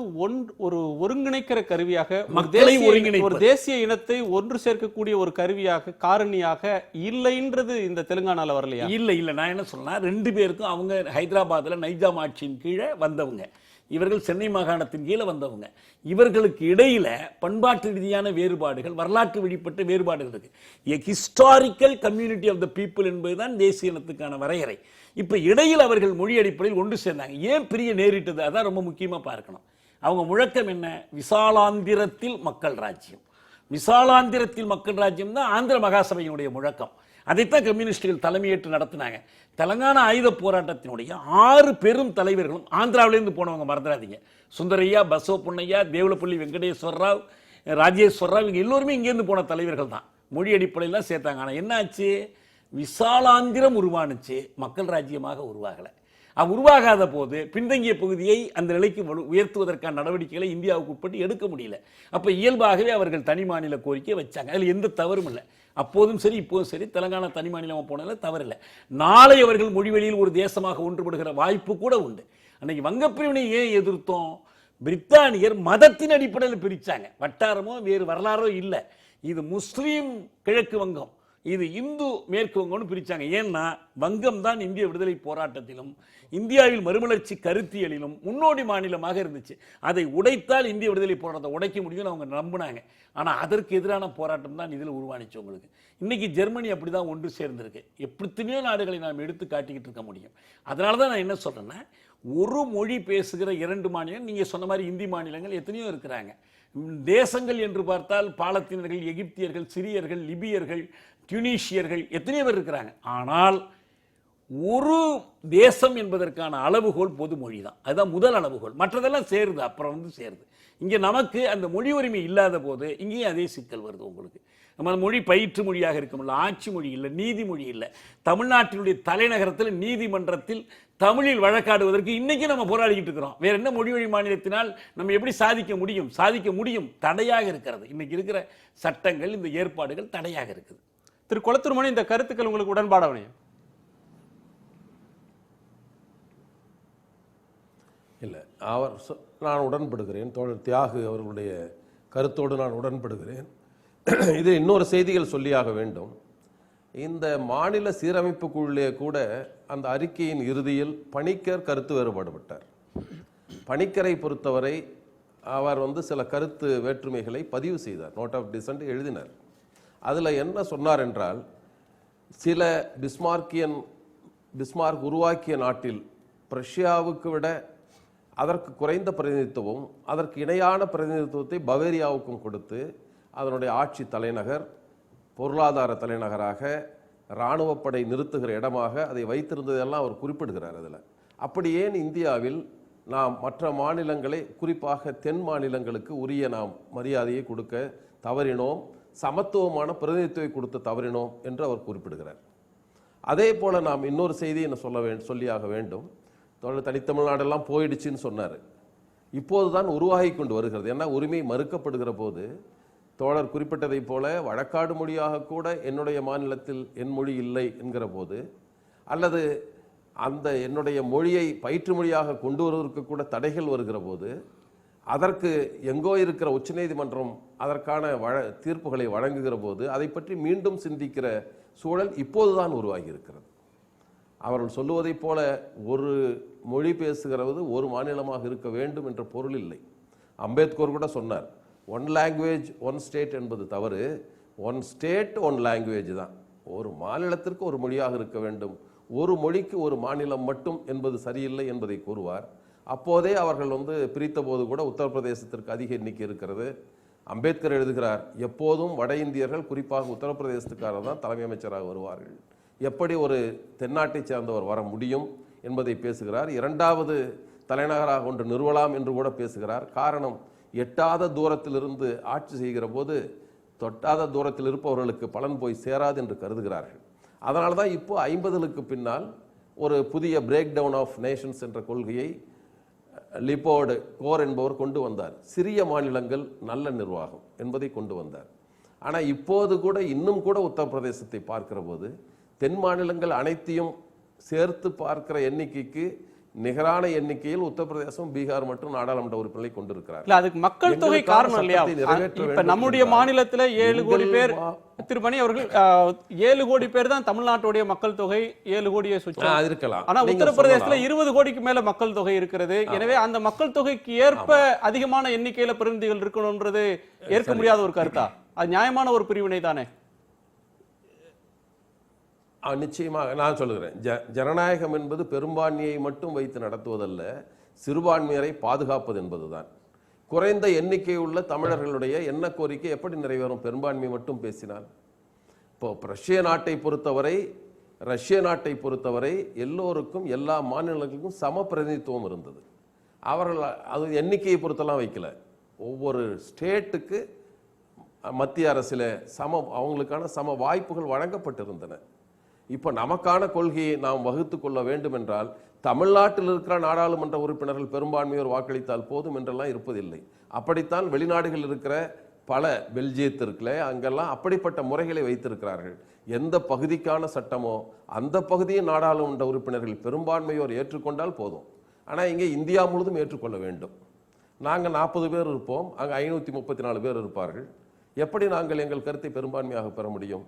ஒரு ஒருங்கிணைக்கிற கருவியாக, மக்களை ஒருங்கிணைப்பு, ஒரு தேசிய இனத்தை ஒன்று சேர்க்கக்கூடிய ஒரு கருவியாக, காரணியாக இல்லைன்றது இந்த தெலுங்கானால வரலையா? இல்ல நான் என்ன சொன்னா, 2 பேருக்கும் அவங்க ஹைதராபாத்ல நைஜாம் ஆட்சியின் கீழே வந்தவங்க, இவர்கள் சென்னை மாகாணத்தின் கீழே வந்தவங்க. இவர்களுக்கு இடையில பண்பாட்டு ரீதியான வேறுபாடுகள், வரலாற்று வழிபட்ட வேறுபாடுகள் இருக்கு. Historical community of the people என்பதுதான் தேசிய இனத்துக்கான வரையறை. இப்ப இடையில் அவர்கள் மொழி அடிப்படையில் ஒன்று சேர்ந்தாங்க. ஏன் பிரிய நேரிட்டது? அதான் ரொம்ப முக்கியமா பார்க்கணும். அவங்க முழக்கம் என்ன? விசாலாந்திரத்தில் மக்கள் ராஜ்யம். விசாலாந்திரத்தில் மக்கள் ராஜ்யம் தான் ஆந்திர மகாசபையினுடைய முழக்கம். அதைத்தான் கம்யூனிஸ்டுகள் தலைமையேற்று நடத்தினாங்க. தெலங்கானா ஆயுத போராட்டத்தினுடைய 6 பெரும் தலைவர்களும் ஆந்திராவிலேருந்து போனவங்க, மறந்துடாதீங்க. சுந்தரையா, பசவ பொன்னையா, தேவலப்பள்ளி வெங்கடேஸ்வர ராவ், ராஜேஸ்வர ராவ், இவங்க எல்லோருமே இங்கேருந்து போன தலைவர்கள் தான். மொழி அடிப்படையில் சேர்த்தாங்க. ஆனால் என்ன ஆச்சு? விசாலாந்திரம் உருவானுச்சு, மக்கள் ராஜ்யமாக உருவாகலை. உருவாகாத போது பின்தங்கிய பகுதியை அந்த நிலைக்கு உயர்த்துவதற்கான நடவடிக்கைகளை இந்தியாவுக்கு உட்பட்டு எடுக்க முடியல. அப்ப இயல்பாகவே அவர்கள் தனி மாநில கோரிக்கை வச்சாங்க. அதில் எந்த தவறும் இல்லை. அப்போதும் சரி, இப்போதும் சரி, தெலங்கானா தனி மாநிலமாக போனதில் தவறில்லை. நாளை அவர்கள் மொழிவெளியில் ஒரு தேசமாக ஒன்றுபடுகிற வாய்ப்பு கூட உண்டு. அன்னைக்கு வங்கப்பிரிவினை ஏன் எதிர்த்தோம்? பிரித்தானியர் மதத்தின் அடிப்படையில் பிரிச்சாங்க. வட்டாரமோ வேறு வரலாறோ இல்லை. இது முஸ்லீம் கிழக்கு வங்கம், இது இந்து மேற்கு வங்கம்னு பிரிச்சாங்க. ஏன்னா வங்கம் தான் இந்திய விடுதலை போராட்டத்திலும் இந்தியாவில் மறுமலர்ச்சி கருத்தியலிலும் முன்னோடி மாநிலமாக இருந்துச்சு. அதை உடைத்தால் இந்திய விடுதலை போராட்டத்தை உடைக்க முடியும்னு அவங்க நம்பினாங்க. ஆனால் அதற்கு எதிரான போராட்டம் தான் இதில் உருவானிச்சு. உங்களுக்கு இன்னைக்கு ஜெர்மனி அப்படிதான் ஒன்று சேர்ந்திருக்கு. எத்தனையோ நாடுகளை நாம் எடுத்து காட்டிக்கிட்டு இருக்க முடியும். அதனால தான் நான் என்ன சொல்றேன்னா, ஒரு மொழி பேசுகிற 2 மாநிலம், நீங்க சொன்ன மாதிரி இந்தி மாநிலங்கள் எத்தனையோ இருக்கிறாங்க. தேசங்கள் என்று பார்த்தால் பாலத்தீனர்கள், எகிப்தியர்கள், சிரியர்கள், லிபியர்கள், டியூனிஷியர்கள் எத்தனையோ பேர் இருக்கிறாங்க. ஆனால் ஒரு தேசம் என்பதற்கான அளவுகோல் பொது மொழி தான். அதுதான் முதல் அளவுகோல். மற்றதெல்லாம் சேருது, அப்புறம் சேருது. இங்கே நமக்கு அந்த மொழி உரிமை இல்லாத போது இங்கேயும் அதே சிக்கல் வருது. உங்களுக்கு நம்ம மொழி பயிற்று மொழியாக இருக்கமில்ல, ஆட்சி மொழி இல்லை, நீதிமொழி இல்லை. தமிழ்நாட்டினுடைய தலைநகரத்தில் நீதிமன்றத்தில் தமிழில் வழக்காடுவதற்கு இன்னைக்கு நம்ம போராடிக்கிட்டு இருக்கிறோம். வேற என்ன மொழி வழி மாநிலத்தினால் நம்ம எப்படி சாதிக்க முடியும்? சாதிக்க முடியும், தடையாக இருக்கிறது. இன்னைக்கு இருக்கிற சட்டங்கள், இந்த ஏற்பாடுகள் தடையாக இருக்குது. திரு கொளத்தூர் மணி, இந்த கருத்துக்கள் உங்களுக்கு உடன்பாடவனே? இல்லை, நான் உடன்படுகிறேன். தோழர் தியாகு அவர்களுடைய கருத்தோடு நான் உடன்படுகிறேன். இது இன்னொரு செய்திகள் சொல்லியாக வேண்டும். இந்த மாநில சீரமைப்புக்குள்ளே கூட அந்த அறிக்கையின் இறுதியில் பணிக்கர் கருத்து வேறுபாடுபட்டார். பணிக்கரை பொறுத்தவரை அவர் சில கருத்து வேற்றுமைகளை பதிவு செய்தார், நோட் ஆஃப் டிசன்ட் எழுதினார். அதில் என்ன சொன்னார் என்றால், சில பிஸ்மார்க் உருவாக்கிய நாட்டில் பிரஷ்யாவுக்கு விட அதற்கு குறைந்த பிரதிநிதித்துவம், அதற்கு இணையான பிரதிநிதித்துவத்தை பவேரியாவுக்கும் கொடுத்து அதனுடைய ஆட்சி தலைநகர், பொருளாதார தலைநகராக, இராணுவப்படை நிறுத்துகிற இடமாக அதை வைத்திருந்ததெல்லாம் அவர் குறிப்பிடுகிறார். அதில் அப்படி ஏன் இந்தியாவில் நாம் மற்ற மாநிலங்களை, குறிப்பாக தென் மாநிலங்களுக்கு உரிய நாம் மரியாதையை கொடுக்க தவறினோம், சமத்துவமான பிரதிநிதித்துவத்தை கொடுத்து தவறினோம் என்று அவர் குறிப்பிடுகிறார். அதே போல நாம் இன்னொரு செய்தியை சொல்லியாக வேண்டும். தனித்தமிழ்நாடெல்லாம் போயிடுச்சுன்னு சொன்னார். இப்போது தான் உருவாகி கொண்டு வருகிறது. ஏன்னா உரிமை மறுக்கப்படுகிற போது, தோழர் குறிப்பிட்டதை போல வழக்காடு மொழியாக கூட என்னுடைய மாநிலத்தில் என் மொழி இல்லை என்கிற போது, அல்லது அந்த என்னுடைய மொழியை பயிற்று மொழியாக கொண்டு வருவதற்கு கூட தடைகள் வருகிற போது, அதற்கு எங்கோ இருக்கிற உச்சநீதிமன்றம் அதற்கான தீர்ப்புகளை வழங்குகிற போது அதை பற்றி மீண்டும் சிந்திக்கிற சூழல் இப்போதுதான் உருவாகி இருக்கிறது. அவர்கள் சொல்லுவதைப் போல ஒரு மொழி பேசுகிறது ஒரு மாநிலமாக இருக்க வேண்டும் என்ற பொருள் இல்லை. அம்பேத்கர் கூட சொன்னார், 1 லாங்குவேஜ் 1 ஸ்டேட் என்பது தவறு, 1 ஸ்டேட் 1 லாங்குவேஜ் தான். ஒரு மாநிலத்திற்கு ஒரு மொழியாக இருக்க வேண்டும், ஒரு மொழிக்கு ஒரு மாநிலம் மட்டும் என்பது சரியில்லை என்பதை கூறுவார். அப்போதே அவர்கள் பிரித்த போது கூட உத்தரப்பிரதேசத்திற்கு அதிக எண்ணிக்கை இருக்கிறது. அம்பேத்கர் எழுதுகிறார், எப்போதும் வட இந்தியர்கள் குறிப்பாக உத்தரப்பிரதேசத்துக்காரர் தான் தலைமை அமைச்சராக வருவார்கள், எப்படி ஒரு தென்னாட்டை சேர்ந்தவர் வர முடியும் என்பதை பேசுகிறார். இரண்டாவது தலைநகராக ஒன்று நிறுவலாம் என்று கூட பேசுகிறார். காரணம், எட்டாத தூரத்திலிருந்து ஆட்சி செய்கிற போது தொட்டாத தூரத்தில் இருப்பவர்களுக்கு பலன் போய் சேராது என்று கருதுகிறார்கள். அதனால தான் இப்போ 50களுக்கு பின்னால் ஒரு புதிய பிரேக் டவுன் ஆஃப் நேஷன்ஸ் என்ற கொள்கையை லிப்போர்டு கோர் என்பவர் கொண்டு வந்தார். சிறிய மாநிலங்கள் நல்ல நிர்வாகம் என்பதை கொண்டு வந்தார். ஆனால் இப்போது கூட இன்னும் கூட உத்தரப்பிரதேசத்தை பார்க்கிற போது தென் மாநிலங்கள் அனைத்தையும் சேர்த்து பார்க்கிற எண்ணிக்கைக்கு நிகரான எண்ணிக்கையில் உத்தரப்பிரதேசம், பீகார் மற்றும் நாடாளுமன்ற உறுப்பினர்களை கொண்டிருக்கிறார். இல்ல, அதுக்கு மக்கள் தொகை காரணம் இல்லையா? இப்ப நம்முடைய மாநிலத்துல 7 கோடி பேர், திருமணி அவர்கள் 7 கோடி பேர் தான் தமிழ்நாட்டுடைய மக்கள் தொகை, 7 கோடியை சுற்றி இருக்கலாம். ஆனா உத்தரப்பிரதேசத்துல 20 கோடிக்கு மேல மக்கள் தொகை இருக்கிறது. எனவே அந்த மக்கள் தொகைக்கு ஏற்ப அதிகமான எண்ணிக்கையில பிரதிநிதிகள் இருக்கணும்ன்றது ஏற்க முடியாத ஒரு கருத்தா? அது நியாயமான ஒரு பிரிவினை தானே? நிச்சயமாக நான் சொல்லுகிறேன், ஜனநாயகம் என்பது பெரும்பான்மையை மட்டும் வைத்து நடத்துவதல்ல, சிறுபான்மையரை பாதுகாப்பது என்பதுதான். குறைந்த எண்ணிக்கை உள்ள தமிழர்களுடைய எண்ண கோரிக்கை எப்படி நிறைவேறும் பெரும்பான்மை மட்டும் பேசினால்? இப்போ ரஷ்ய நாட்டை பொறுத்தவரை எல்லோருக்கும், எல்லா மாநிலங்களுக்கும் சம பிரதிநிதித்துவம் இருந்தது. அவர்கள் அது எண்ணிக்கையை பொறுத்தெல்லாம் வைக்கல, ஒவ்வொரு ஸ்டேட்டுக்கு மத்திய அரசில் அவங்களுக்கான சம வாய்ப்புகள் வழங்கப்பட்டிருந்தன. இப்போ நமக்கான கொள்கையை நாம் வகுத்து கொள்ள வேண்டும் என்றால் தமிழ்நாட்டில் இருக்கிற நாடாளுமன்ற உறுப்பினர்கள் பெரும்பான்மையோர் வாக்களித்தால் போதும் என்றெல்லாம் இருப்பதில்லை. அப்படித்தான் வெளிநாடுகள் இருக்கிற பல பெல்ஜியத்திற்குல அங்கெல்லாம் அப்படிப்பட்ட முறைகளை வைத்திருக்கிறார்கள். எந்த பகுதிக்கான சட்டமோ அந்த பகுதியின் நாடாளுமன்ற உறுப்பினர்கள் பெரும்பான்மையோர் ஏற்றுக்கொண்டால் போதும். ஆனால் இங்கே இந்தியா முழுதும் ஏற்றுக்கொள்ள வேண்டும். நாங்கள் 40 பேர் இருப்போம், அங்கே 534 பேர் இருப்பார்கள். எப்படி நாங்கள் எங்கள் கருத்தை பெரும்பான்மையாக பெற முடியும்?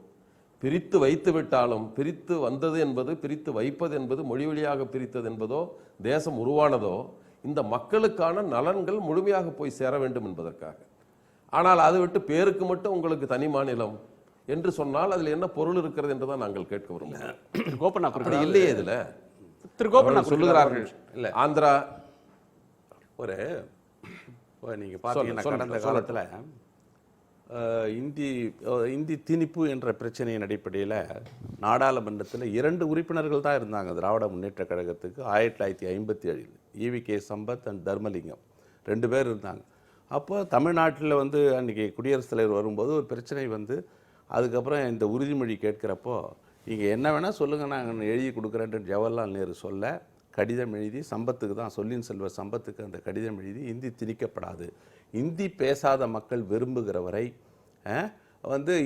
பிரித்து வைத்து விட்டாலும் பிரித்து வந்தது என்பது, பிரித்து வைப்பது என்பது, மொழி வழியாக பிரித்தது என்பதோ, தேசம் உருவானதோ இந்த மக்களுக்கான நலன்கள் முழுமையாக போய் சேர வேண்டும் என்பதற்காக. ஆனால் அதை விட்டு பேருக்கு மட்டும் உங்களுக்கு தனி மாநிலம் என்று சொன்னால் அதில் என்ன பொருள் இருக்கிறது என்றுதான் நாங்கள் கேட்க விரும்புகிறோம். இல்லையே இதில் சொல்லுகிறார்கள். இல்லை, ஆந்திரா ஒரு நீங்க பார்த்தீங்கன்னா கடந்த காலத்தில் இந்தி திணிப்பு என்ற பிரச்சனையின் அடிப்படையில் நாடாளுமன்றத்தில் 2 உறுப்பினர்கள் தான் இருந்தாங்க திராவிட முன்னேற்ற கழகத்துக்கு. 1957 EVK சம்பத் அண்ட் தர்மலிங்கம் 2 பேர் இருந்தாங்க. அப்போ தமிழ்நாட்டில் அன்றைக்கி குடியரசுத் தலைவர் வரும்போது ஒரு பிரச்சனை அதுக்கப்புறம் இந்த உறுதிமொழி கேட்குறப்போ நீங்கள் என்ன வேணால் சொல்லுங்கள், நாங்கள் எழுதி கொடுக்குறேன்ட்டு ஜவஹர்லால் நேரு சொல்ல கடிதம் எழுதி சம்பத்துக்கு தான், சொல்லின் செல்வ சம்பத்துக்கு அந்த கடிதம் எழுதி இந்தி திணிக்கப்படாது, இந்தி பேசாத மக்கள் விரும்புகிற வரை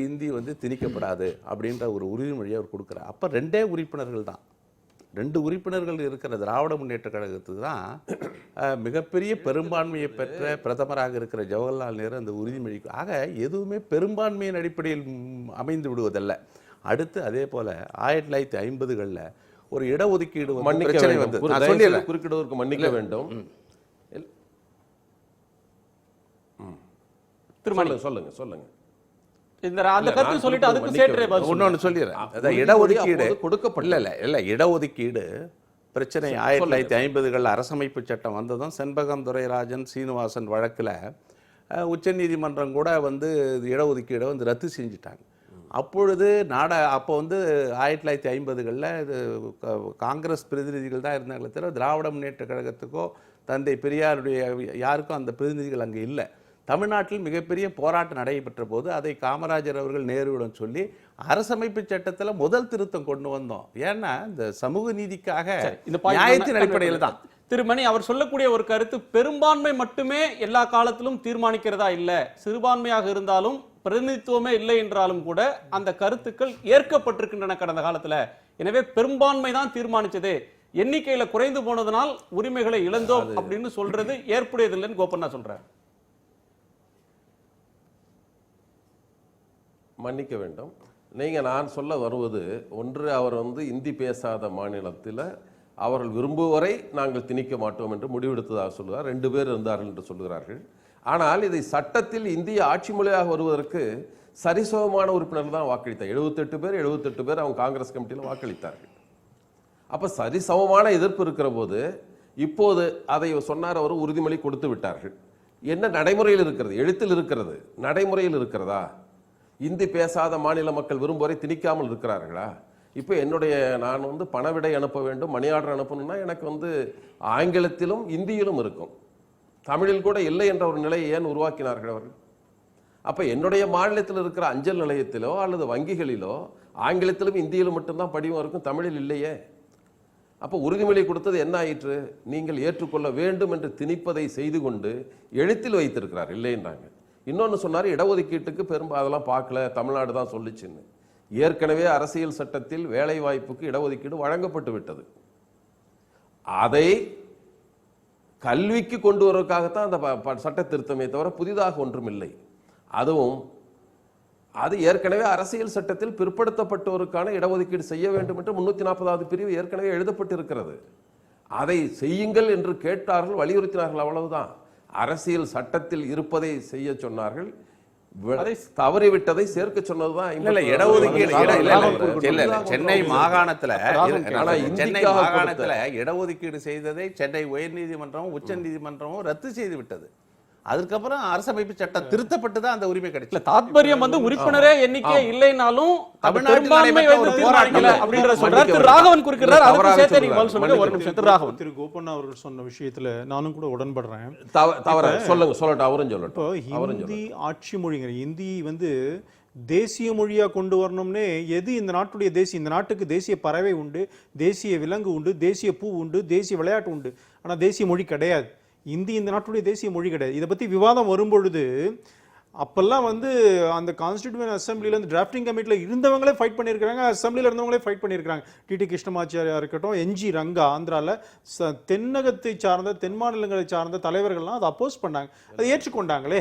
இந்தி திணிக்கப்படாது அப்படின்ற ஒரு உறுதிமொழியை அவர் கொடுக்குறார். அப்போ 2 உறுப்பினர்கள் தான், 2 உறுப்பினர்கள் இருக்கிற திராவிட முன்னேற்ற கழகத்துக்கு தான் மிகப்பெரிய பெரும்பான்மையை பெற்ற பிரதமராக இருக்கிற ஜவஹர்லால் நேரு அந்த உறுதிமொழி. ஆக எதுவுமே பெரும்பான்மையின் அடிப்படையில் அமைந்து விடுவதல்ல. அடுத்து அதே போல் 1950களில் ஒரு இடஒதுக்கீடு குறுக்கிடுவதற்கு மன்னிக்க வேண்டும். சொல்லுங்க சொல்லுங்க. அந்த கருத்து சொல்லிட்டு அதுக்கு சேட்ரே இன்னொன்னு சொல்லிடுறேன். அதான் இடஒதுக்கீடு கொடுக்கப்படல. இல்ல இடஒதுக்கீடு பிரச்சனை 1950களில் அரசமைப்பு சட்டம் வந்ததும் செண்பகம் துரைராஜன் சீனிவாசன் வழக்கில் உச்சநீதிமன்றம் கூட இடஒதுக்கீடை ரத்து செஞ்சுட்டாங்க. அப்பொழுது அப்போ 1950களில் இது காங்கிரஸ் பிரதிநிதிகள் தான் இருந்தாங்களே தவிர திராவிட முன்னேற்ற கழகத்துக்கோ தந்தை பெரியாருடைய யாருக்கும் அந்த பிரதிநிதிகள் அங்கே இல்லை. தமிழ்நாட்டில் மிகப்பெரிய போராட்டம் நடைபெற்ற போது அதை காமராஜர் அவர்கள் நேருவிடம் சொல்லி அரசமைப்பு சட்டத்தில் முதல் திருத்தம் கொண்டு வந்தோம். ஏன்னா இந்த சமூக நீதிக்காக நியாயத்தின் அடிப்படையில் தான். திருமணி அவர் சொல்லக்கூடிய ஒரு கருத்து, பெரும்பான்மை மட்டுமே எல்லா காலத்திலும் தீர்மானிக்கிறதா இல்லை, சிறுபான்மையாக இருந்தாலும் பிரதிநிதித்துவமே இல்லை என்றாலும் கூட அந்த கருத்துக்கள் ஏற்கப்பட்டிருக்கின்றன கடந்த காலத்துல. எனவே பெரும்பான்மை தான் தீர்மானிச்சது, எண்ணிக்கையில குறைந்து போனதனால் உரிமைகளை இழந்தோம் அப்படின்னு சொல்றது ஏற்புடையதில்லைன்னு கோபண்ணா சொல்றார். மன்னிக்க வேண்டும். நான் சொல்ல வருவது ஒன்று, அவர் இந்தி பேசாத மாநிலத்தில் அவர்கள் விரும்புவரை நாங்கள் திணிக்க மாட்டோம் என்று முடிவெடுத்ததாக சொல்லுவார். 2 பேர் இருந்தார்கள் என்று சொல்கிறார்கள். ஆனால் இதை சட்டத்தில் இந்திய ஆட்சி மொழியாக வருவதற்கு சரிசமமான உறுப்பினர்கள் தான் வாக்களித்தார். 78 பேர் அவங்க காங்கிரஸ் கமிட்டியில் வாக்களித்தார்கள். அப்போ சரிசமமான எதிர்ப்பு இருக்கிற போது இப்போது அதை சொன்னார், அவர் உறுதிமொழி கொடுத்து விட்டார்கள். என்ன நடைமுறையில் இருக்கிறது? எழுத்தில் இருக்கிறது, நடைமுறையில் இருக்கிறதா? இந்தி பேசாத மாநில மக்கள் விரும்புவரை திணிக்காமல் இருக்கிறார்களா? இப்போ நான் பணவிடை அனுப்ப வேண்டும், மணி ஆர்டர் அனுப்பணும்னா எனக்கு ஆங்கிலத்திலும் இந்தியிலும் இருக்கும், தமிழில் கூட இல்லை என்ற ஒரு நிலையை ஏன் உருவாக்கினார்கள் அவர்கள்? அப்போ என்னுடைய மாநிலத்தில் இருக்கிற அஞ்சல் நிலையத்திலோ அல்லது வங்கிகளிலோ ஆங்கிலத்திலும் இந்தியிலும் மட்டும்தான் படிவம் இருக்கும், தமிழில் இல்லையே. அப்போ உறுதிமொழி கொடுத்தது என்ன ஆயிற்று? நீங்கள் ஏற்றுக்கொள்ள வேண்டும் என்று திணிப்பதை செய்து கொண்டு எழுத்தில் வைத்திருக்கிறார், இல்லைன்றாங்க. இன்னொன்று சொன்னார், இடஒதுக்கீட்டுக்கு அதெல்லாம் பார்க்கல, தமிழ்நாடு தான் சொல்லிச்சுன்னு. ஏற்கனவே அரசியல் சட்டத்தில் வேலை வாய்ப்புக்கு இடஒதுக்கீடு வழங்கப்பட்டு விட்டது. அதை கல்விக்கு கொண்டு வருவதற்காகத்தான் அந்த சட்ட திருத்தமே தவிர புதிதாக ஒன்றும் இல்லை. அதுவும் அது ஏற்கனவே அரசியல் சட்டத்தில் பிற்படுத்தப்பட்டோருக்கான இடஒதுக்கீடு செய்ய வேண்டும் என்று 340வது பிரிவு ஏற்கனவே எழுதப்பட்டிருக்கிறது. அதை செய்யுங்கள் என்று கேட்டார்கள், வலியுறுத்தினார்கள், அவ்வளவுதான். அரசியல் சட்டத்தில் இருப்பதை செய்ய சொன்னார்கள், தவறிவிட்டதை சேர்க்க சொன்னதுதான். சென்னை மாகாணத்துல இடஒதுக்கீடு செய்ததை சென்னை உயர்நீதிமன்றமும் உச்ச நீதிமன்றமும் ரத்து செய்து விட்டது. அதுக்கப்புறம் அரசமைப்பு சட்டம் திருத்தப்பட்டு தான் அந்த உரிமை கிடைச்சது. தாத்பரியம் உறுப்பினரே எண்ணிக்கை இல்லைனாலும் பெரும்பான்மை வைத்து தீர்மானிக்கல அப்படிங்கற சொல்றார் திரு ராகவன். குறுக்கிறார், அதுக்கு சேர்த்து நீங்க பதில் சொல்லுங்க. ஒரு நிமிஷம். திரு ராகவன், திரு கோபண்ணா அவர்கள் சொன்ன விஷயத்துல நானும் கூட உடன்படுறேன். சொல்லட்டும், அவரும் சொல்லட்டும். ஹிந்தி ஆட்சி மொழிங்கிற ஹிந்தி தேசிய மொழியா கொண்டு வரணும்னே எது இந்த நாட்டுடைய தேசிய, இந்த நாட்டுக்கு தேசிய பறவை உண்டு, தேசிய விலங்கு உண்டு, தேசிய பூ உண்டு, தேசிய விளையாட்டு உண்டு. ஆனா தேசிய மொழி கிடையாது. இந்தி இந்த நாட்டுடைய தேசிய மொழி கிடையாது. இதை பற்றி விவாதம் வரும்பொழுது அப்பெல்லாம் அந்த கான்ஸ்டிடியூவன்ட் அசம்பிளியில் டிராஃப்டிங் கமிட்டியில் இருந்தவங்களே ஃபைட் பண்ணியிருக்காங்க, அசம்பிளியில் இருந்தவங்களே ஃபைட் பண்ணியிருக்காங்க. டிடி கிருஷ்ணமாச்சாரியா இருக்கட்டும், என்ஜி ரங்கா ஆந்திராவில், தென்னகத்தை சார்ந்த தென் மாநிலங்களை சார்ந்த தலைவர்கள்லாம் அதை அப்போஸ் பண்ணாங்க. அதை ஏற்றுக்கொண்டாங்களே.